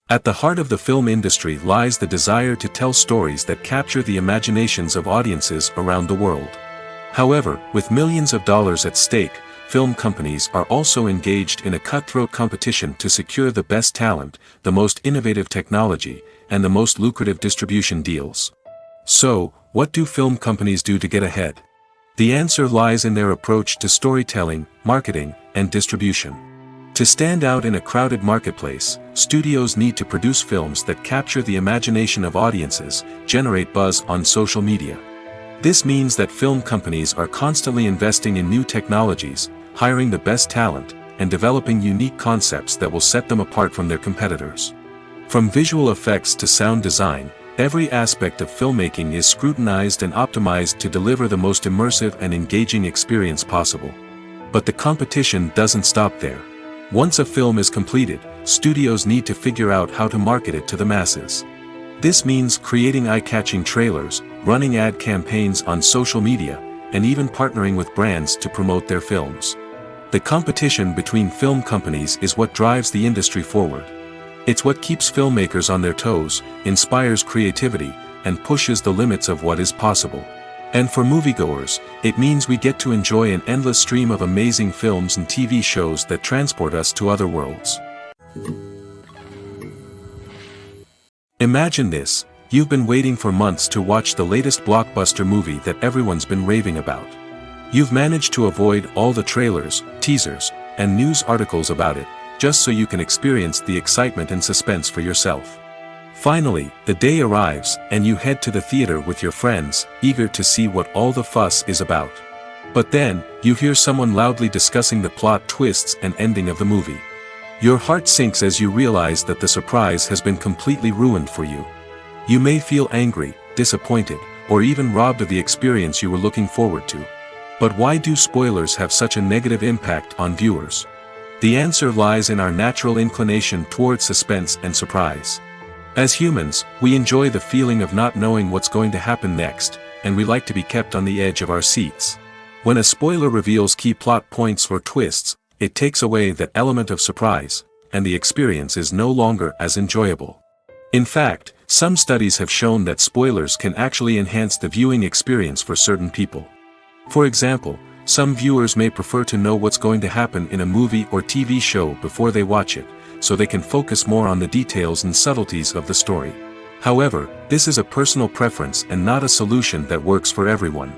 At the heart of the film industry lies the desire to tell stories that capture the imaginations of audiences around the world. However, with millions of dollars at stake, film companies are also engaged in a cutthroat competition to secure the best talent, the most innovative technology, and the most lucrative distribution deals. So, what do film companies do to get ahead? The answer lies in their approach to storytelling, marketing, and distribution. To stand out in a crowded marketplace, studios need to produce films that capture the imagination of audiences, generate buzz on social media. This means that film companies are constantly investing in new technologies, hiring the best talent, and developing unique concepts that will set them apart from their competitors. From visual effects to sound design, every aspect of filmmaking is scrutinized and optimized to deliver the most immersive and engaging experience possible. But the competition doesn't stop there. Once a film is completed, studios need to figure out how to market it to the masses. This means creating eye-catching trailers, running ad campaigns on social media, and even partnering with brands to promote their films. The competition between film companies is what drives the industry forward. It's what keeps filmmakers on their toes, inspires creativity, and pushes the limits of what is possible. And for moviegoers, it means we get to enjoy an endless stream of amazing films and TV shows that transport us to other worlds. Imagine this: you've been waiting for months to watch the latest blockbuster movie that everyone's been raving about. You've managed to avoid all the trailers, teasers, and news articles about it, just so you can experience the excitement and suspense for yourself. Finally, the day arrives, and you head to the theater with your friends, eager to see what all the fuss is about. But then, you hear someone loudly discussing the plot twists and ending of the movie. Your heart sinks as you realize that the surprise has been completely ruined for you. You may feel angry, disappointed, or even robbed of the experience you were looking forward to. But why do spoilers have such a negative impact on viewers? The answer lies in our natural inclination toward suspense and surprise. As humans, we enjoy the feeling of not knowing what's going to happen next, and we like to be kept on the edge of our seats. When a spoiler reveals key plot points or twists, it takes away that element of surprise, and the experience is no longer as enjoyable. In fact, some studies have shown that spoilers can actually enhance the viewing experience for certain people. For example, some viewers may prefer to know what's going to happen in a movie or TV show before they watch it, so they can focus more on the details and subtleties of the story. However, this is a personal preference and not a solution that works for everyone.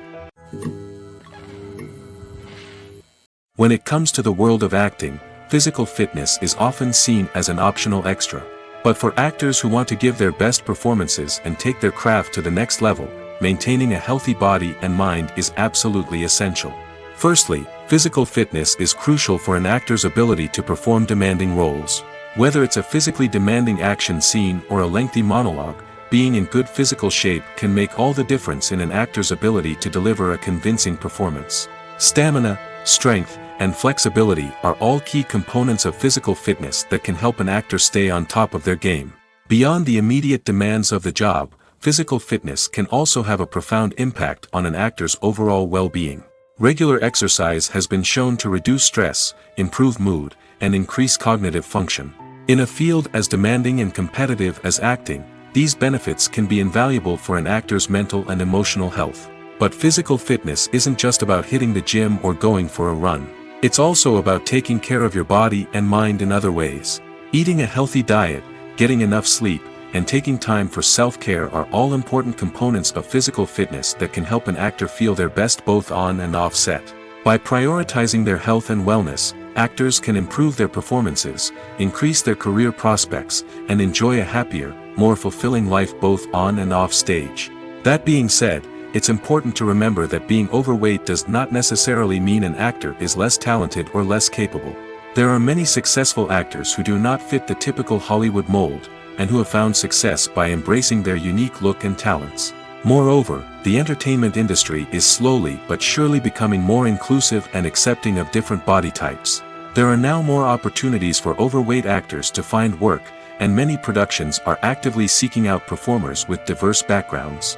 When it comes to the world of acting, physical fitness is often seen as an optional extra. But for actors who want to give their best performances and take their craft to the next level, maintaining a healthy body and mind is absolutely essential. Firstly, physical fitness is crucial for an actor's ability to perform demanding roles. Whether it's a physically demanding action scene or a lengthy monologue, being in good physical shape can make all the difference in an actor's ability to deliver a convincing performance. Stamina, strength, and flexibility are all key components of physical fitness that can help an actor stay on top of their game. Beyond the immediate demands of the job, physical fitness can also have a profound impact on an actor's overall well-being. Regular exercise has been shown to reduce stress, improve mood, and increase cognitive function. In a field as demanding and competitive as acting, these benefits can be invaluable for an actor's mental and emotional health. But physical fitness isn't just about hitting the gym or going for a run. It's also about taking care of your body and mind in other ways. Eating a healthy diet, getting enough sleep, and taking time for self-care are all important components of physical fitness that can help an actor feel their best both on and off set. By prioritizing their health and wellness, actors can improve their performances, increase their career prospects, and enjoy a happier, more fulfilling life both on and off stage. That being said, it's important to remember that being overweight does not necessarily mean an actor is less talented or less capable. There are many successful actors who do not fit the typical Hollywood mold, and who have found success by embracing their unique look and talents. Moreover, the entertainment industry is slowly but surely becoming more inclusive and accepting of different body types. There are now more opportunities for overweight actors to find work, and many productions are actively seeking out performers with diverse backgrounds.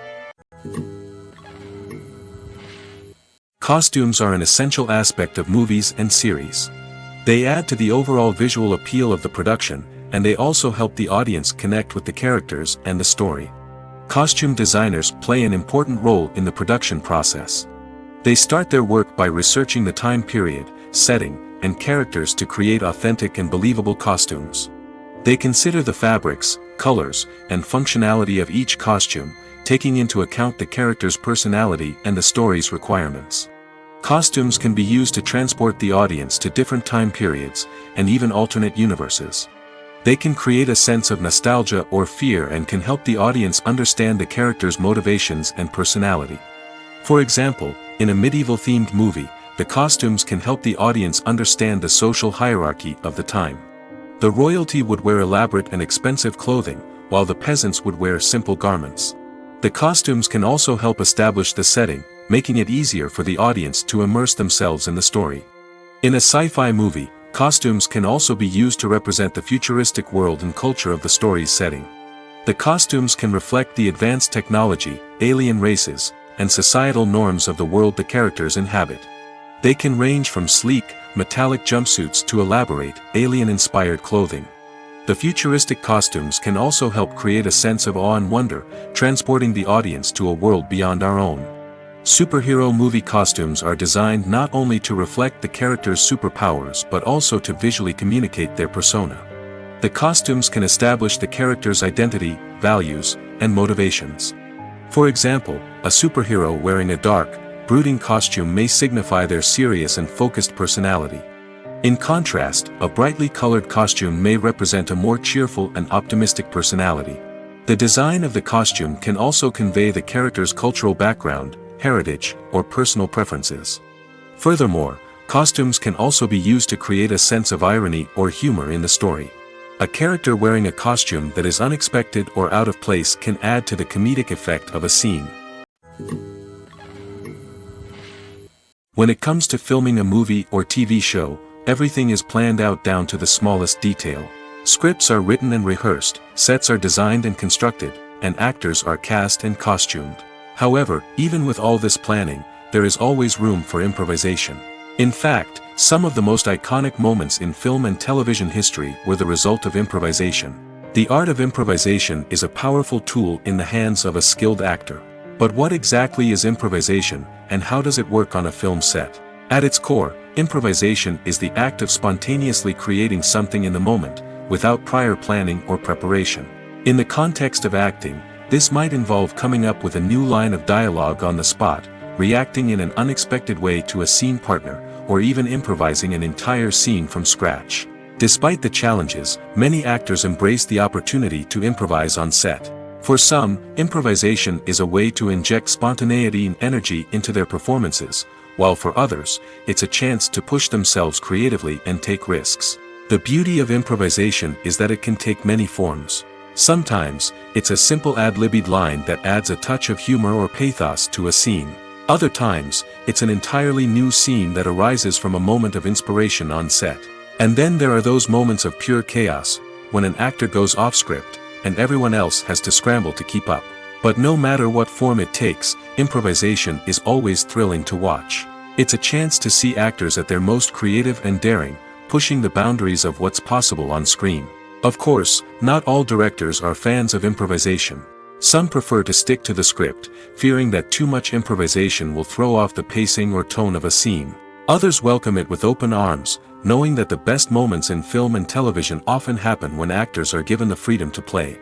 Costumes are an essential aspect of movies and series. They add to the overall visual appeal of the production, and they also help the audience connect with the characters and the story. Costume designers play an important role in the production process. They start their work by researching the time period, setting, and characters to create authentic and believable costumes. They consider the fabrics, colors, and functionality of each costume, taking into account the character's personality and the story's requirements. Costumes can be used to transport the audience to different time periods, and even alternate universes. They can create a sense of nostalgia or fear and can help the audience understand the character's motivations and personality. For example, in a medieval-themed movie, the costumes can help the audience understand the social hierarchy of the time. The royalty would wear elaborate and expensive clothing, while the peasants would wear simple garments. The costumes can also help establish the setting, making it easier for the audience to immerse themselves in the story. In a sci-fi movie, costumes can also be used to represent the futuristic world and culture of the story's setting. The costumes can reflect the advanced technology, alien races, and societal norms of the world the characters inhabit. They can range from sleek, metallic jumpsuits to elaborate, alien-inspired clothing. The futuristic costumes can also help create a sense of awe and wonder, transporting the audience to a world beyond our own. Superhero movie costumes are designed not only to reflect the character's superpowers but also to visually communicate their persona. The costumes can establish the character's identity, values, and motivations. For example, a superhero wearing a dark, brooding costume may signify their serious and focused personality. In contrast, a brightly colored costume may represent a more cheerful and optimistic personality. The design of the costume can also convey the character's cultural background, heritage, or personal preferences. Furthermore, costumes can also be used to create a sense of irony or humor in the story. A character wearing a costume that is unexpected or out of place can add to the comedic effect of a scene. When it comes to filming a movie or TV show, everything is planned out down to the smallest detail. Scripts are written and rehearsed, sets are designed and constructed, and actors are cast and costumed. However, even with all this planning, there is always room for improvisation. In fact, some of the most iconic moments in film and television history were the result of improvisation. The art of improvisation is a powerful tool in the hands of a skilled actor. But what exactly is improvisation, and how does it work on a film set? At its core, improvisation is the act of spontaneously creating something in the moment, without prior planning or preparation. In the context of acting, this might involve coming up with a new line of dialogue on the spot, reacting in an unexpected way to a scene partner, or even improvising an entire scene from scratch. Despite the challenges, many actors embrace the opportunity to improvise on set. For some, improvisation is a way to inject spontaneity and energy into their performances, while for others, it's a chance to push themselves creatively and take risks. The beauty of improvisation is that it can take many forms. Sometimes, it's a simple ad-libbed line that adds a touch of humor or pathos to a scene. Other times, it's an entirely new scene that arises from a moment of inspiration on set. And then there are those moments of pure chaos, when an actor goes off script, and everyone else has to scramble to keep up. But no matter what form it takes, improvisation is always thrilling to watch. It's a chance to see actors at their most creative and daring, pushing the boundaries of what's possible on screen. Of course, not all directors are fans of improvisation. Some prefer to stick to the script, fearing that too much improvisation will throw off the pacing or tone of a scene. Others welcome it with open arms, knowing that the best moments in film and television often happen when actors are given the freedom to play.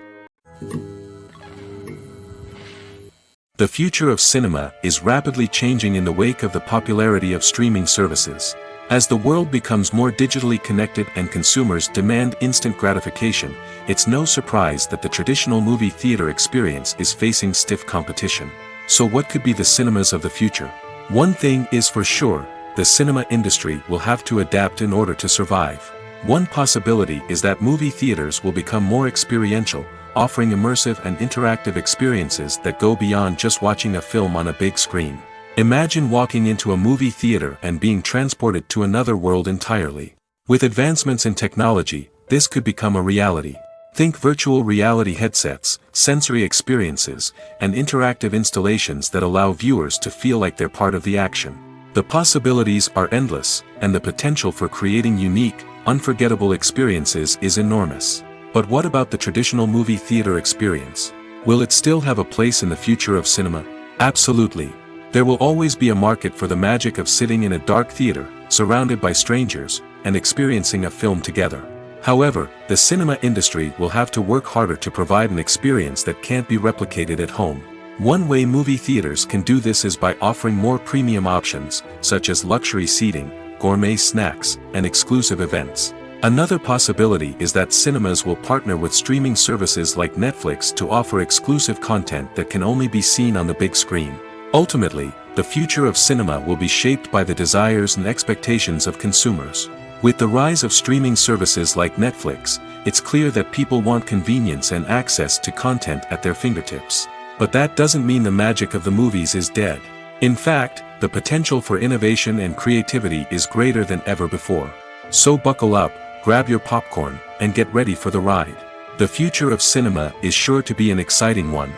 The future of cinema is rapidly changing in the wake of the popularity of streaming services. As the world becomes more digitally connected and consumers demand instant gratification, it's no surprise that the traditional movie theater experience is facing stiff competition. So what could be the cinemas of the future? One thing is for sure, the cinema industry will have to adapt in order to survive. One possibility is that movie theaters will become more experiential, offering immersive and interactive experiences that go beyond just watching a film on a big screen. Imagine walking into a movie theater and being transported to another world entirely. With advancements in technology, this could become a reality. Think virtual reality headsets, sensory experiences, and interactive installations that allow viewers to feel like they're part of the action. The possibilities are endless, and the potential for creating unique, unforgettable experiences is enormous. But what about the traditional movie theater experience? Will it still have a place in the future of cinema? Absolutely. There will always be a market for the magic of sitting in a dark theater, surrounded by strangers, and experiencing a film together. However, the cinema industry will have to work harder to provide an experience that can't be replicated at home. One way movie theaters can do this is by offering more premium options, such as luxury seating, gourmet snacks, and exclusive events. Another possibility is that cinemas will partner with streaming services like Netflix to offer exclusive content that can only be seen on the big screen. Ultimately, the future of cinema will be shaped by the desires and expectations of consumers. With the rise of streaming services like Netflix, it's clear that people want convenience and access to content at their fingertips. But that doesn't mean the magic of the movies is dead. In fact, the potential for innovation and creativity is greater than ever before. So buckle up, grab your popcorn, and get ready for the ride. The future of cinema is sure to be an exciting one.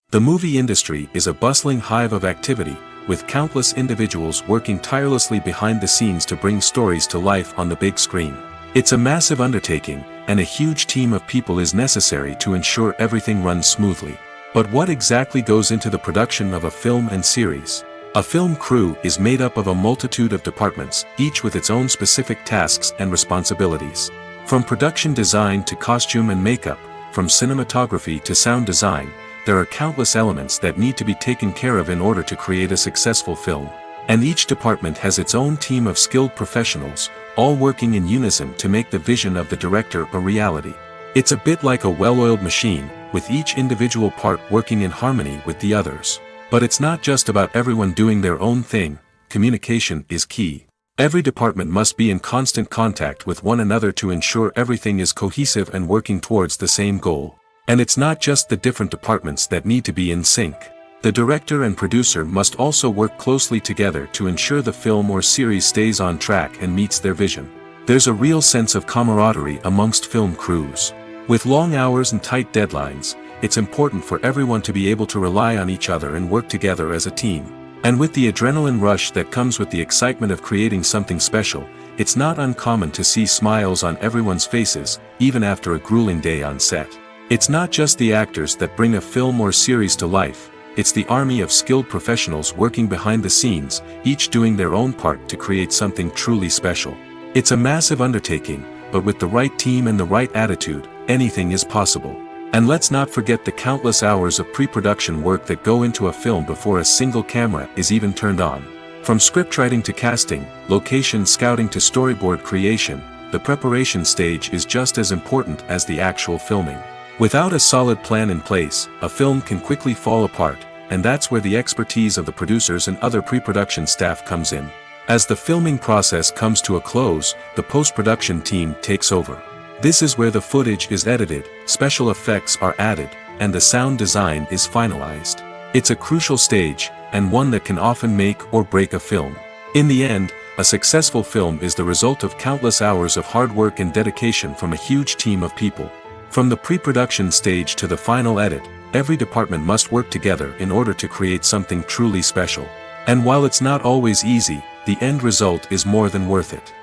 The movie industry is a bustling hive of activity, with countless individuals working tirelessly behind the scenes to bring stories to life on the big screen. It's a massive undertaking, and a huge team of people is necessary to ensure everything runs smoothly. But what exactly goes into the production of a film and series? A film crew is made up of a multitude of departments, each with its own specific tasks and responsibilities. From production design to costume and makeup, from cinematography to sound design, there are countless elements that need to be taken care of in order to create a successful film. And each department has its own team of skilled professionals, all working in unison to make the vision of the director a reality. It's a bit like a well-oiled machine, with each individual part working in harmony with the others. But it's not just about everyone doing their own thing. Communication is key. Every department must be in constant contact with one another to ensure everything is cohesive and working towards the same goal. And it's not just the different departments that need to be in sync. The director and producer must also work closely together to ensure the film or series stays on track and meets their vision. There's a real sense of camaraderie amongst film crews. With long hours and tight deadlines, it's important for everyone to be able to rely on each other and work together as a team. And with the adrenaline rush that comes with the excitement of creating something special, it's not uncommon to see smiles on everyone's faces, even after a grueling day on set. It's not just the actors that bring a film or series to life. It's the army of skilled professionals working behind the scenes, each doing their own part to create something truly special. It's a massive undertaking, but with the right team and the right attitude, anything is possible. And let's not forget the countless hours of pre-production work that go into a film before a single camera is even turned on. From scriptwriting to casting, location scouting to storyboard creation, the preparation stage is just as important as the actual filming. Without a solid plan in place, a film can quickly fall apart, and that's where the expertise of the producers and other pre-production staff comes in. As the filming process comes to a close, the post-production team takes over. This is where the footage is edited, special effects are added, and the sound design is finalized. It's a crucial stage, and one that can often make or break a film. In the end, a successful film is the result of countless hours of hard work and dedication from a huge team of people. From the pre-production stage to the final edit, every department must work together in order to create something truly special. And while it's not always easy, the end result is more than worth it.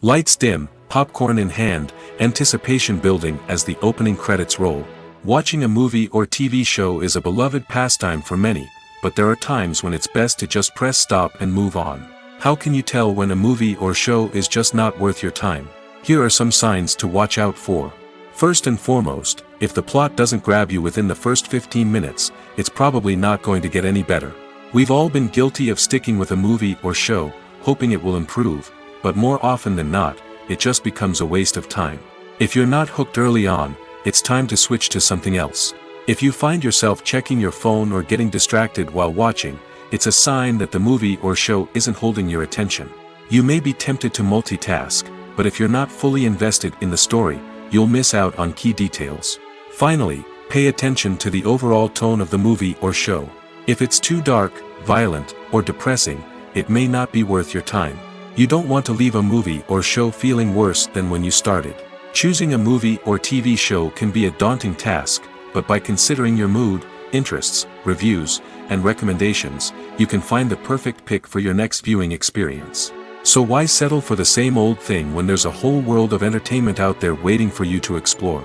Lights dim, popcorn in hand, anticipation building as the opening credits roll. Watching a movie or TV show is a beloved pastime for many, but there are times when it's best to just press stop and move on. How can you tell when a movie or show is just not worth your time? Here are some signs to watch out for. First and foremost, if the plot doesn't grab you within the first 15 minutes, it's probably not going to get any better. We've all been guilty of sticking with a movie or show, hoping it will improve, but more often than not, it just becomes a waste of time. If you're not hooked early on, it's time to switch to something else. If you find yourself checking your phone or getting distracted while watching, it's a sign that the movie or show isn't holding your attention. You may be tempted to multitask, but if you're not fully invested in the story, you'll miss out on key details. Finally, pay attention to the overall tone of the movie or show. If it's too dark, violent, or depressing, it may not be worth your time. You don't want to leave a movie or show feeling worse than when you started. Choosing a movie or TV show can be a daunting task, but by considering your mood, interests, reviews, and recommendations, you can find the perfect pick for your next viewing experience. So why settle for the same old thing when there's a whole world of entertainment out there waiting for you to explore?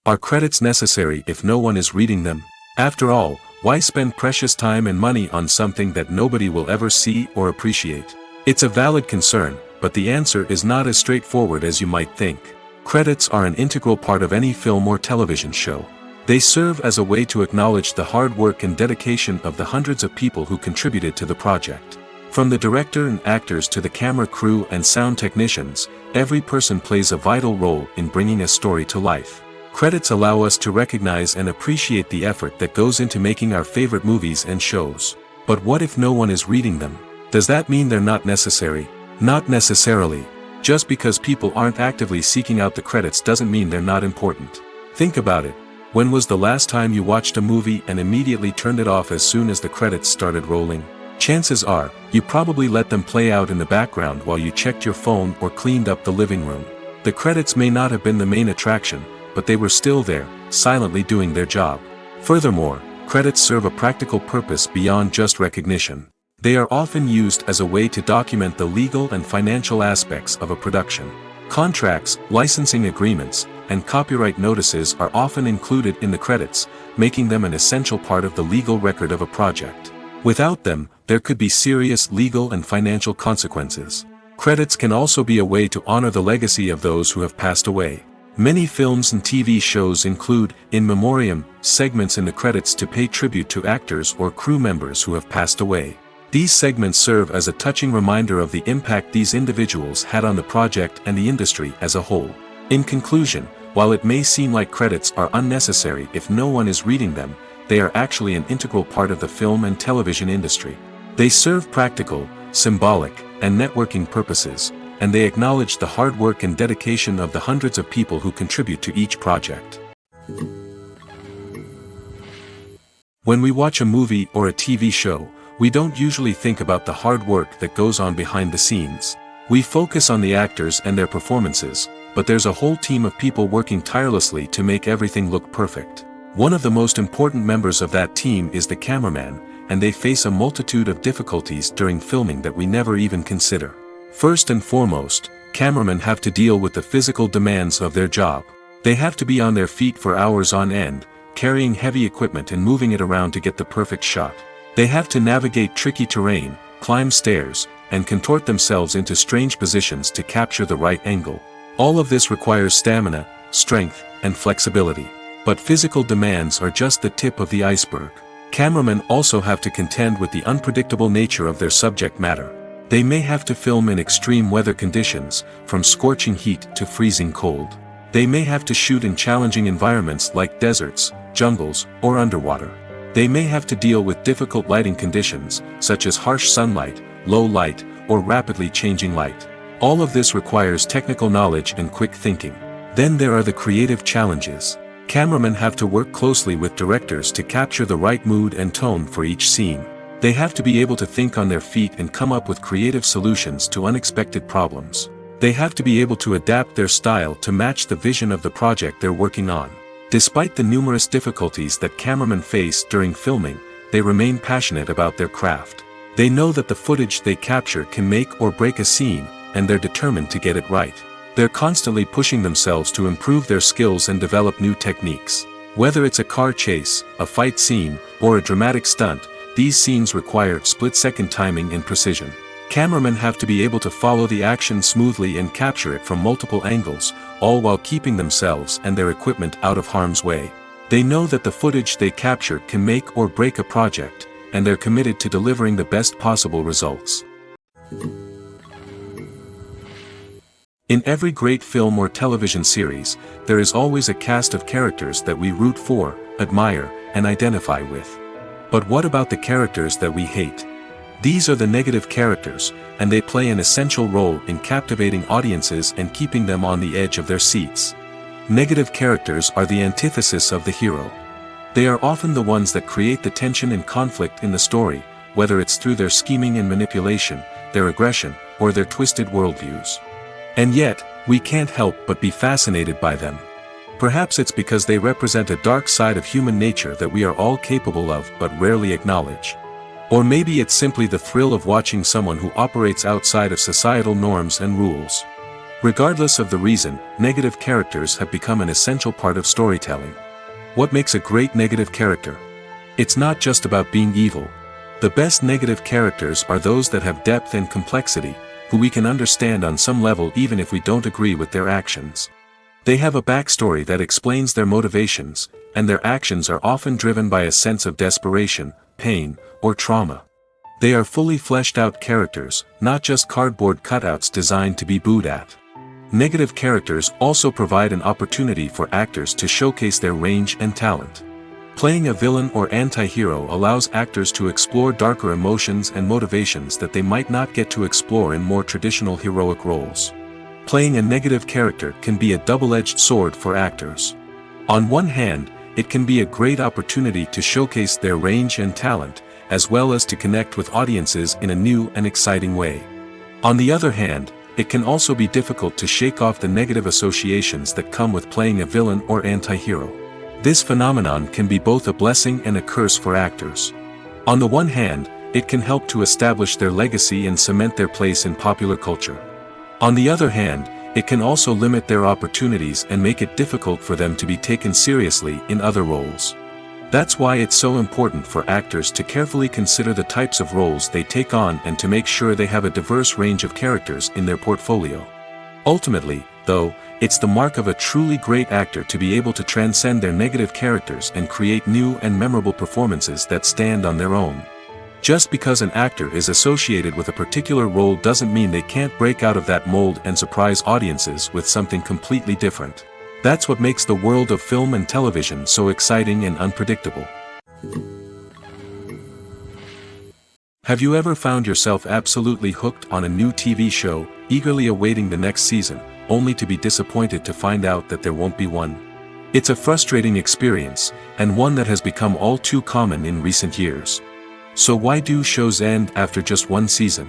Are credits necessary if no one is reading them? After all, why spend precious time and money on something that nobody will ever see or appreciate? It's a valid concern, but the answer is not as straightforward as you might think. Credits are an integral part of any film or television show. They serve as a way to acknowledge the hard work and dedication of the hundreds of people who contributed to the project. From the director and actors to the camera crew and sound technicians, every person plays a vital role in bringing a story to life. Credits allow us to recognize and appreciate the effort that goes into making our favorite movies and shows. But what if no one is reading them? Does that mean they're not necessary? Not necessarily. Just because people aren't actively seeking out the credits doesn't mean they're not important. Think about it. When was the last time you watched a movie and immediately turned it off as soon as the credits started rolling? Chances are, you probably let them play out in the background while you checked your phone or cleaned up the living room. The credits may not have been the main attraction, but they were still there, silently doing their job. Furthermore, credits serve a practical purpose beyond just recognition. They are often used as a way to document the legal and financial aspects of a production. Contracts, licensing agreements, and copyright notices are often included in the credits, making them an essential part of the legal record of a project. Without them, there could be serious legal and financial consequences. Credits can also be a way to honor the legacy of those who have passed away. Many films and TV shows include, in memoriam, segments in the credits to pay tribute to actors or crew members who have passed away. These segments serve as a touching reminder of the impact these individuals had on the project and the industry as a whole. In conclusion, while it may seem like credits are unnecessary if no one is reading them, they are actually an integral part of the film and television industry. They serve practical, symbolic, and networking purposes, and they acknowledge the hard work and dedication of the hundreds of people who contribute to each project. When we watch a movie or a TV show, we don't usually think about the hard work that goes on behind the scenes. We focus on the actors and their performances, but there's a whole team of people working tirelessly to make everything look perfect. One of the most important members of that team is the cameraman, and they face a multitude of difficulties during filming that we never even consider. First and foremost, cameramen have to deal with the physical demands of their job. They have to be on their feet for hours on end, carrying heavy equipment and moving it around to get the perfect shot. They have to navigate tricky terrain, climb stairs, and contort themselves into strange positions to capture the right angle. All of this requires stamina, strength, and flexibility. But physical demands are just the tip of the iceberg. Cameramen also have to contend with the unpredictable nature of their subject matter. They may have to film in extreme weather conditions, from scorching heat to freezing cold. They may have to shoot in challenging environments like deserts, jungles, or underwater. They may have to deal with difficult lighting conditions, such as harsh sunlight, low light, or rapidly changing light. All of this requires technical knowledge and quick thinking. Then there are the creative challenges. Cameramen have to work closely with directors to capture the right mood and tone for each scene. They have to be able to think on their feet and come up with creative solutions to unexpected problems. They have to be able to adapt their style to match the vision of the project they're working on. Despite the numerous difficulties that cameramen face during filming, they remain passionate about their craft. They know that the footage they capture can make or break a scene, and they're determined to get it right. They're constantly pushing themselves to improve their skills and develop new techniques. Whether it's a car chase, a fight scene, or a dramatic stunt, these scenes require split-second timing and precision. Cameramen have to be able to follow the action smoothly and capture it from multiple angles, all while keeping themselves and their equipment out of harm's way. They know that the footage they capture can make or break a project, and they're committed to delivering the best possible results. In every great film or television series, there is always a cast of characters that we root for, admire, and identify with. But what about the characters that we hate? These are the negative characters, and they play an essential role in captivating audiences and keeping them on the edge of their seats. Negative characters are the antithesis of the hero. They are often the ones that create the tension and conflict in the story, whether it's through their scheming and manipulation, their aggression, or their twisted worldviews. And yet, we can't help but be fascinated by them. Perhaps it's because they represent a dark side of human nature that we are all capable of but rarely acknowledge. Or maybe it's simply the thrill of watching someone who operates outside of societal norms and rules. Regardless of the reason, negative characters have become an essential part of storytelling. What makes a great negative character? It's not just about being evil. The best negative characters are those that have depth and complexity, who we can understand on some level even if we don't agree with their actions. They have a backstory that explains their motivations, and their actions are often driven by a sense of desperation, pain, or trauma. They are fully fleshed out characters, not just cardboard cutouts designed to be booed at. Negative characters also provide an opportunity for actors to showcase their range and talent. Playing a villain or anti-hero allows actors to explore darker emotions and motivations that they might not get to explore in more traditional heroic roles. Playing a negative character can be a double-edged sword for actors. On one hand, it can be a great opportunity to showcase their range and talent, as well as to connect with audiences in a new and exciting way. On the other hand, it can also be difficult to shake off the negative associations that come with playing a villain or anti-hero. This phenomenon can be both a blessing and a curse for actors. On the one hand, it can help to establish their legacy and cement their place in popular culture. On the other hand, it can also limit their opportunities and make it difficult for them to be taken seriously in other roles. That's why it's so important for actors to carefully consider the types of roles they take on and to make sure they have a diverse range of characters in their portfolio. Ultimately, though, it's the mark of a truly great actor to be able to transcend their negative characters and create new and memorable performances that stand on their own. Just because an actor is associated with a particular role doesn't mean they can't break out of that mold and surprise audiences with something completely different. That's what makes the world of film and television so exciting and unpredictable. Have you ever found yourself absolutely hooked on a new TV show, eagerly awaiting the next season, only to be disappointed to find out that there won't be one? It's a frustrating experience, and one that has become all too common in recent years. So why do shows end after just one season?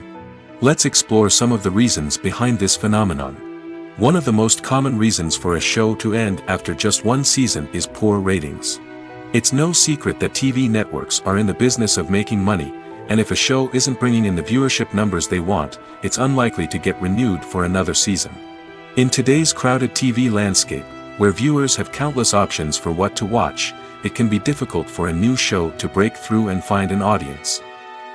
Let's explore some of the reasons behind this phenomenon. One of the most common reasons for a show to end after just one season is poor ratings. It's no secret that TV networks are in the business of making money, and if a show isn't bringing in the viewership numbers they want, it's unlikely to get renewed for another season. In today's crowded TV landscape, where viewers have countless options for what to watch, it can be difficult for a new show to break through and find an audience.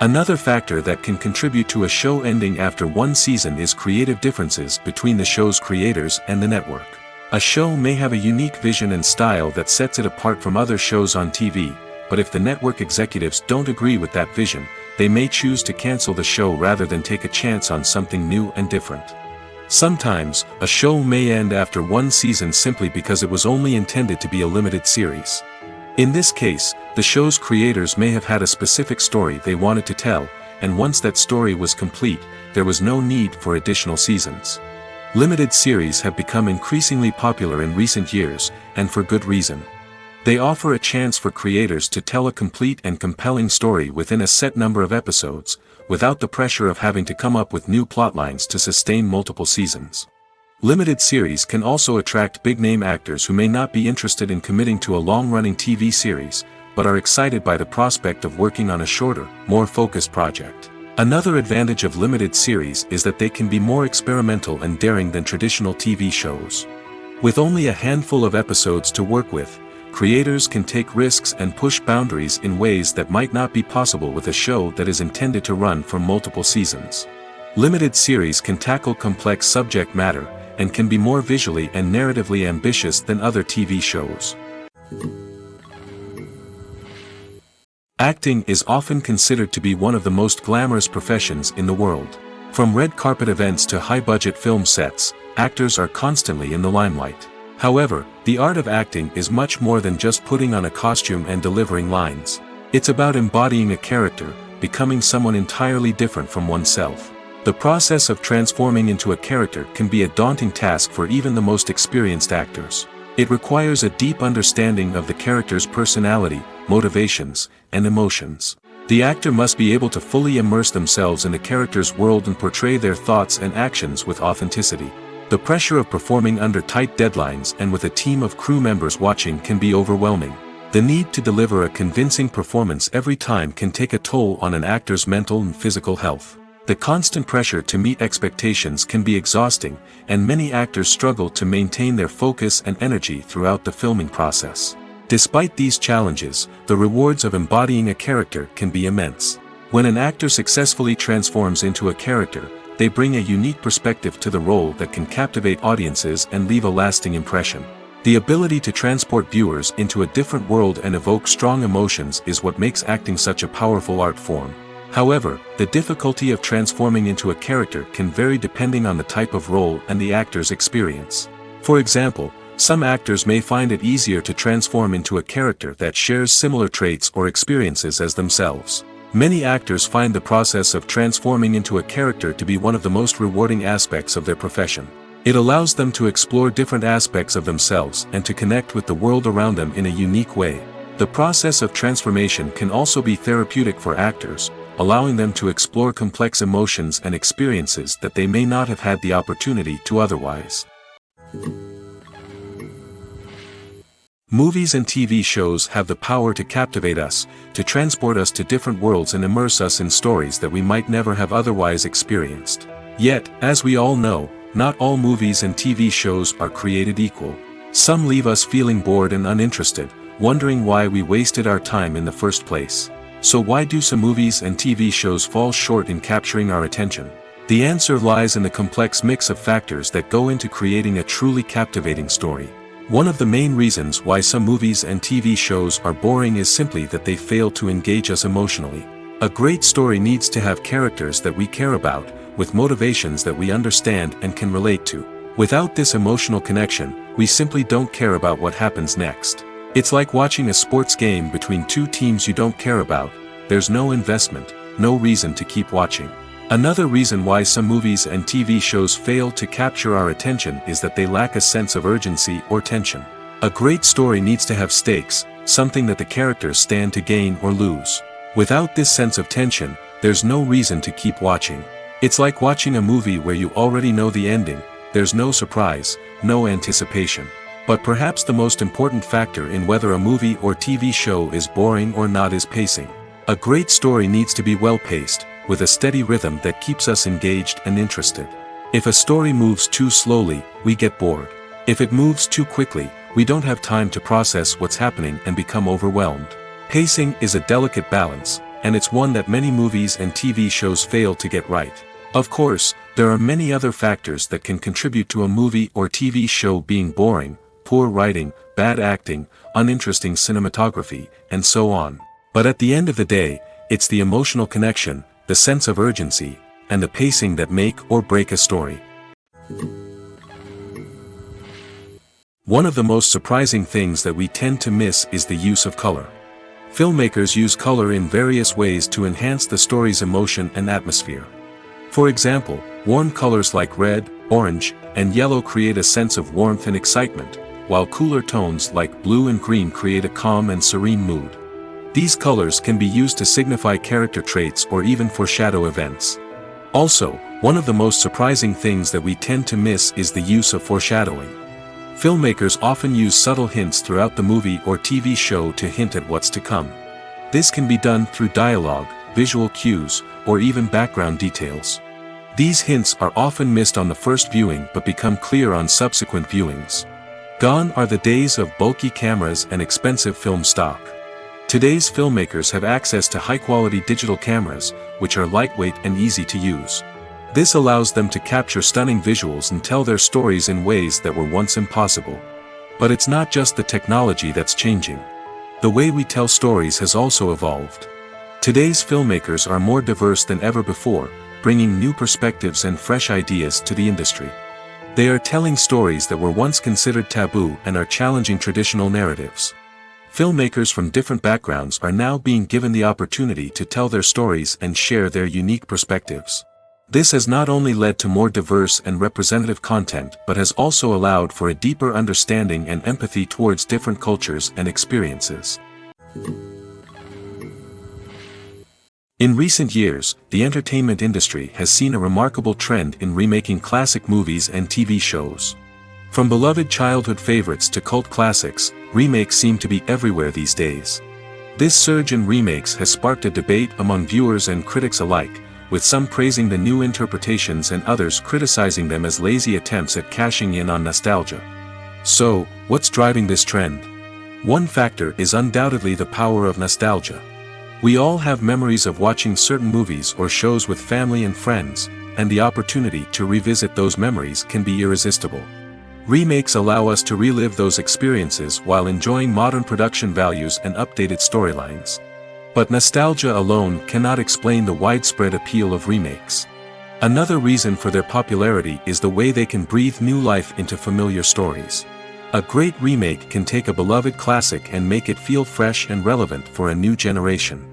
Another factor that can contribute to a show ending after one season is creative differences between the show's creators and the network. A show may have a unique vision and style that sets it apart from other shows on TV, but if the network executives don't agree with that vision, they may choose to cancel the show rather than take a chance on something new and different. Sometimes, a show may end after one season simply because it was only intended to be a limited series. In this case, the show's creators may have had a specific story they wanted to tell, and once that story was complete, there was no need for additional seasons. Limited series have become increasingly popular in recent years, and for good reason. They offer a chance for creators to tell a complete and compelling story within a set number of episodes, without the pressure of having to come up with new plotlines to sustain multiple seasons. Limited series can also attract big-name actors who may not be interested in committing to a long-running TV series, but are excited by the prospect of working on a shorter, more focused project. Another advantage of limited series is that they can be more experimental and daring than traditional TV shows. With only a handful of episodes to work with, creators can take risks and push boundaries in ways that might not be possible with a show that is intended to run for multiple seasons. Limited series can tackle complex subject matter, and can be more visually and narratively ambitious than other TV shows. Acting is often considered to be one of the most glamorous professions in the world. From red carpet events to high-budget film sets, actors are constantly in the limelight. However, the art of acting is much more than just putting on a costume and delivering lines. It's about embodying a character, becoming someone entirely different from oneself. The process of transforming into a character can be a daunting task for even the most experienced actors. It requires a deep understanding of the character's personality, motivations, and emotions. The actor must be able to fully immerse themselves in the character's world and portray their thoughts and actions with authenticity. The pressure of performing under tight deadlines and with a team of crew members watching can be overwhelming. The need to deliver a convincing performance every time can take a toll on an actor's mental and physical health. The constant pressure to meet expectations can be exhausting, and many actors struggle to maintain their focus and energy throughout the filming process. Despite these challenges, the rewards of embodying a character can be immense. When an actor successfully transforms into a character, they bring a unique perspective to the role that can captivate audiences and leave a lasting impression. The ability to transport viewers into a different world and evoke strong emotions is what makes acting such a powerful art form. However, the difficulty of transforming into a character can vary depending on the type of role and the actor's experience. For example, some actors may find it easier to transform into a character that shares similar traits or experiences as themselves. Many actors find the process of transforming into a character to be one of the most rewarding aspects of their profession. It allows them to explore different aspects of themselves and to connect with the world around them in a unique way. The process of transformation can also be therapeutic for actors, allowing them to explore complex emotions and experiences that they may not have had the opportunity to otherwise. Movies and TV shows have the power to captivate us, to transport us to different worlds and immerse us in stories that we might never have otherwise experienced. Yet, as we all know, not all movies and TV shows are created equal. Some leave us feeling bored and uninterested, wondering why we wasted our time in the first place. So why do some movies and TV shows fall short in capturing our attention? The answer lies in the complex mix of factors that go into creating a truly captivating story. One of the main reasons why some movies and TV shows are boring is simply that they fail to engage us emotionally. A great story needs to have characters that we care about, with motivations that we understand and can relate to. Without this emotional connection, we simply don't care about what happens next. It's like watching a sports game between two teams you don't care about. There's no investment, no reason to keep watching. Another reason why some movies and TV shows fail to capture our attention is that they lack a sense of urgency or tension. A great story needs to have stakes, something that the characters stand to gain or lose. Without this sense of tension, there's no reason to keep watching. It's like watching a movie where you already know the ending. There's no surprise, no anticipation. But perhaps the most important factor in whether a movie or TV show is boring or not is pacing. A great story needs to be well-paced, with a steady rhythm that keeps us engaged and interested. If a story moves too slowly, we get bored. If it moves too quickly, we don't have time to process what's happening and become overwhelmed. Pacing is a delicate balance, and it's one that many movies and TV shows fail to get right. Of course, there are many other factors that can contribute to a movie or TV show being boring: poor writing, bad acting, uninteresting cinematography, and so on. But at the end of the day, it's the emotional connection, the sense of urgency, and the pacing that make or break a story. One of the most surprising things that we tend to miss is the use of color. Filmmakers use color in various ways to enhance the story's emotion and atmosphere. For example, warm colors like red, orange, and yellow create a sense of warmth and excitement, while cooler tones like blue and green create a calm and serene mood. These colors can be used to signify character traits or even foreshadow events. Also, one of the most surprising things that we tend to miss is the use of foreshadowing. Filmmakers often use subtle hints throughout the movie or TV show to hint at what's to come. This can be done through dialogue, visual cues, or even background details. These hints are often missed on the first viewing but become clear on subsequent viewings. Gone are the days of bulky cameras and expensive film stock. Today's filmmakers have access to high-quality digital cameras, which are lightweight and easy to use. This allows them to capture stunning visuals and tell their stories in ways that were once impossible. But it's not just the technology that's changing. The way we tell stories has also evolved. Today's filmmakers are more diverse than ever before, bringing new perspectives and fresh ideas to the industry. They are telling stories that were once considered taboo and are challenging traditional narratives. Filmmakers from different backgrounds are now being given the opportunity to tell their stories and share their unique perspectives. This has not only led to more diverse and representative content but has also allowed for a deeper understanding and empathy towards different cultures and experiences. In recent years, the entertainment industry has seen a remarkable trend in remaking classic movies and TV shows. From beloved childhood favorites to cult classics, remakes seem to be everywhere these days. This surge in remakes has sparked a debate among viewers and critics alike, with some praising the new interpretations and others criticizing them as lazy attempts at cashing in on nostalgia. So, what's driving this trend? One factor is undoubtedly the power of nostalgia. We all have memories of watching certain movies or shows with family and friends, and the opportunity to revisit those memories can be irresistible. Remakes allow us to relive those experiences while enjoying modern production values and updated storylines. But nostalgia alone cannot explain the widespread appeal of remakes. Another reason for their popularity is the way they can breathe new life into familiar stories. A great remake can take a beloved classic and make it feel fresh and relevant for a new generation.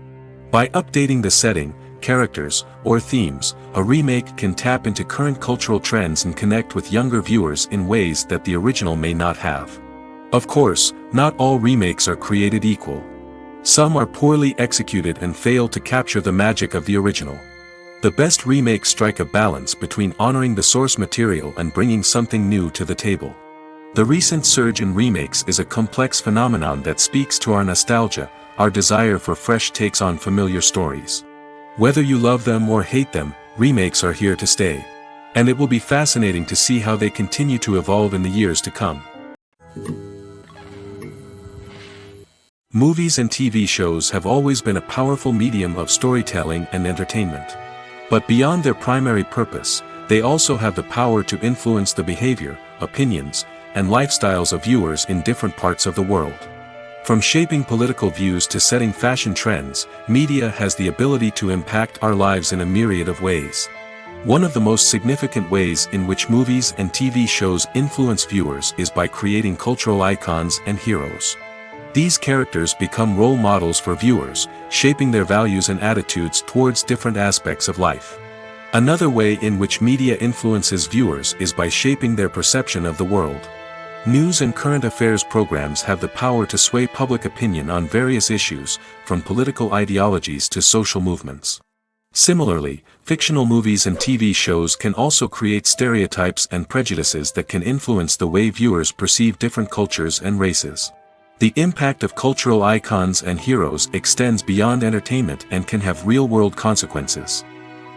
By updating the setting, characters, or themes, a remake can tap into current cultural trends and connect with younger viewers in ways that the original may not have. Of course, not all remakes are created equal. Some are poorly executed and fail to capture the magic of the original. The best remakes strike a balance between honoring the source material and bringing something new to the table. The recent surge in remakes is a complex phenomenon that speaks to our nostalgia, our desire for fresh takes on familiar stories. Whether you love them or hate them, remakes are here to stay. And it will be fascinating to see how they continue to evolve in the years to come. Movies and TV shows have always been a powerful medium of storytelling and entertainment. But beyond their primary purpose, they also have the power to influence the behavior, opinions, and lifestyles of viewers in different parts of the world. From shaping political views to setting fashion trends, media has the ability to impact our lives in a myriad of ways. One of the most significant ways in which movies and TV shows influence viewers is by creating cultural icons and heroes. These characters become role models for viewers, shaping their values and attitudes towards different aspects of life. Another way in which media influences viewers is by shaping their perception of the world. News and current affairs programs have the power to sway public opinion on various issues, from political ideologies to social movements. Similarly, fictional movies and TV shows can also create stereotypes and prejudices that can influence the way viewers perceive different cultures and races. The impact of cultural icons and heroes extends beyond entertainment and can have real-world consequences.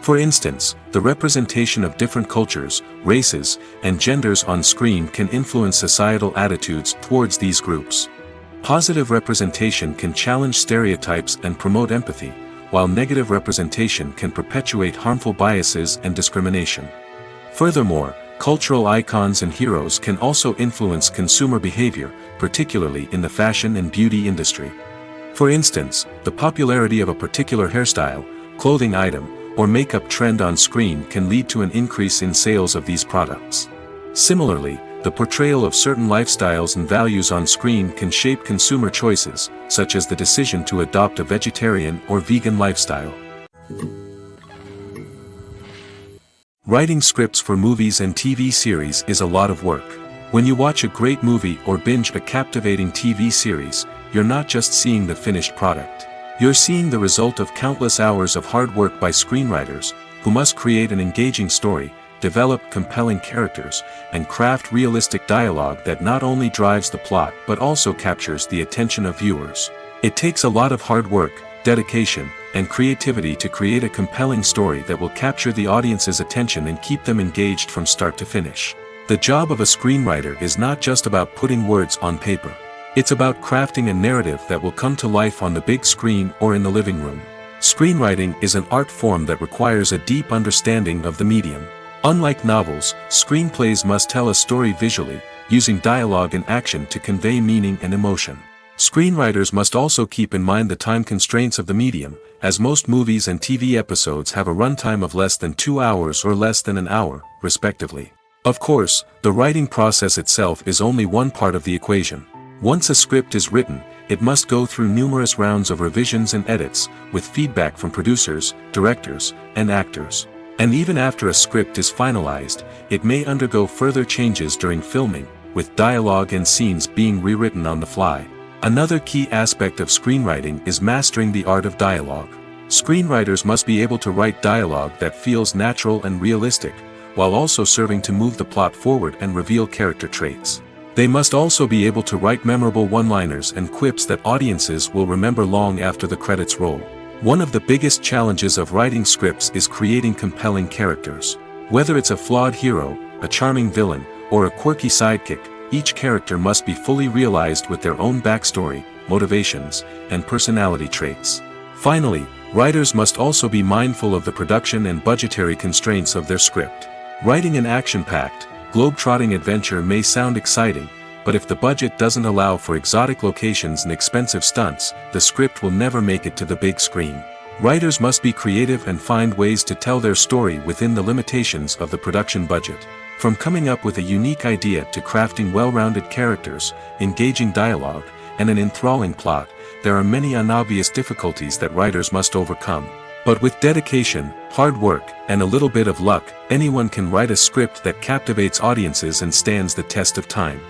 For instance, the representation of different cultures, races, and genders on screen can influence societal attitudes towards these groups. Positive representation can challenge stereotypes and promote empathy, while negative representation can perpetuate harmful biases and discrimination. Furthermore, cultural icons and heroes can also influence consumer behavior, particularly in the fashion and beauty industry. For instance, the popularity of a particular hairstyle, clothing item, or makeup trend on screen can lead to an increase in sales of these products. Similarly, the portrayal of certain lifestyles and values on screen can shape consumer choices, such as the decision to adopt a vegetarian or vegan lifestyle. Writing scripts for movies and TV series is a lot of work. When you watch a great movie or binge a captivating TV series, you're not just seeing the finished product. You're seeing the result of countless hours of hard work by screenwriters, who must create an engaging story, develop compelling characters, and craft realistic dialogue that not only drives the plot but also captures the attention of viewers. It takes a lot of hard work, dedication, and creativity to create a compelling story that will capture the audience's attention and keep them engaged from start to finish. The job of a screenwriter is not just about putting words on paper. It's about crafting a narrative that will come to life on the big screen or in the living room. Screenwriting is an art form that requires a deep understanding of the medium. Unlike novels, screenplays must tell a story visually, using dialogue and action to convey meaning and emotion. Screenwriters must also keep in mind the time constraints of the medium, as most movies and TV episodes have a runtime of less than 2 hours or less than an hour, respectively. Of course, the writing process itself is only one part of the equation. Once a script is written, it must go through numerous rounds of revisions and edits, with feedback from producers, directors, and actors. And even after a script is finalized, it may undergo further changes during filming, with dialogue and scenes being rewritten on the fly. Another key aspect of screenwriting is mastering the art of dialogue. Screenwriters must be able to write dialogue that feels natural and realistic, while also serving to move the plot forward and reveal character traits. They must also be able to write memorable one-liners and quips that audiences will remember long after the credits roll. One of the biggest challenges of writing scripts is creating compelling characters. Whether it's a flawed hero, a charming villain, or a quirky sidekick, each character must be fully realized with their own backstory, motivations, and personality traits. Finally, writers must also be mindful of the production and budgetary constraints of their script. Writing an action-packed, globe-trotting adventure may sound exciting, but if the budget doesn't allow for exotic locations and expensive stunts, the script will never make it to the big screen. Writers must be creative and find ways to tell their story within the limitations of the production budget. From coming up with a unique idea to crafting well-rounded characters, engaging dialogue, and an enthralling plot, there are many unobvious difficulties that writers must overcome. But with dedication, hard work, and a little bit of luck, anyone can write a script that captivates audiences and stands the test of time.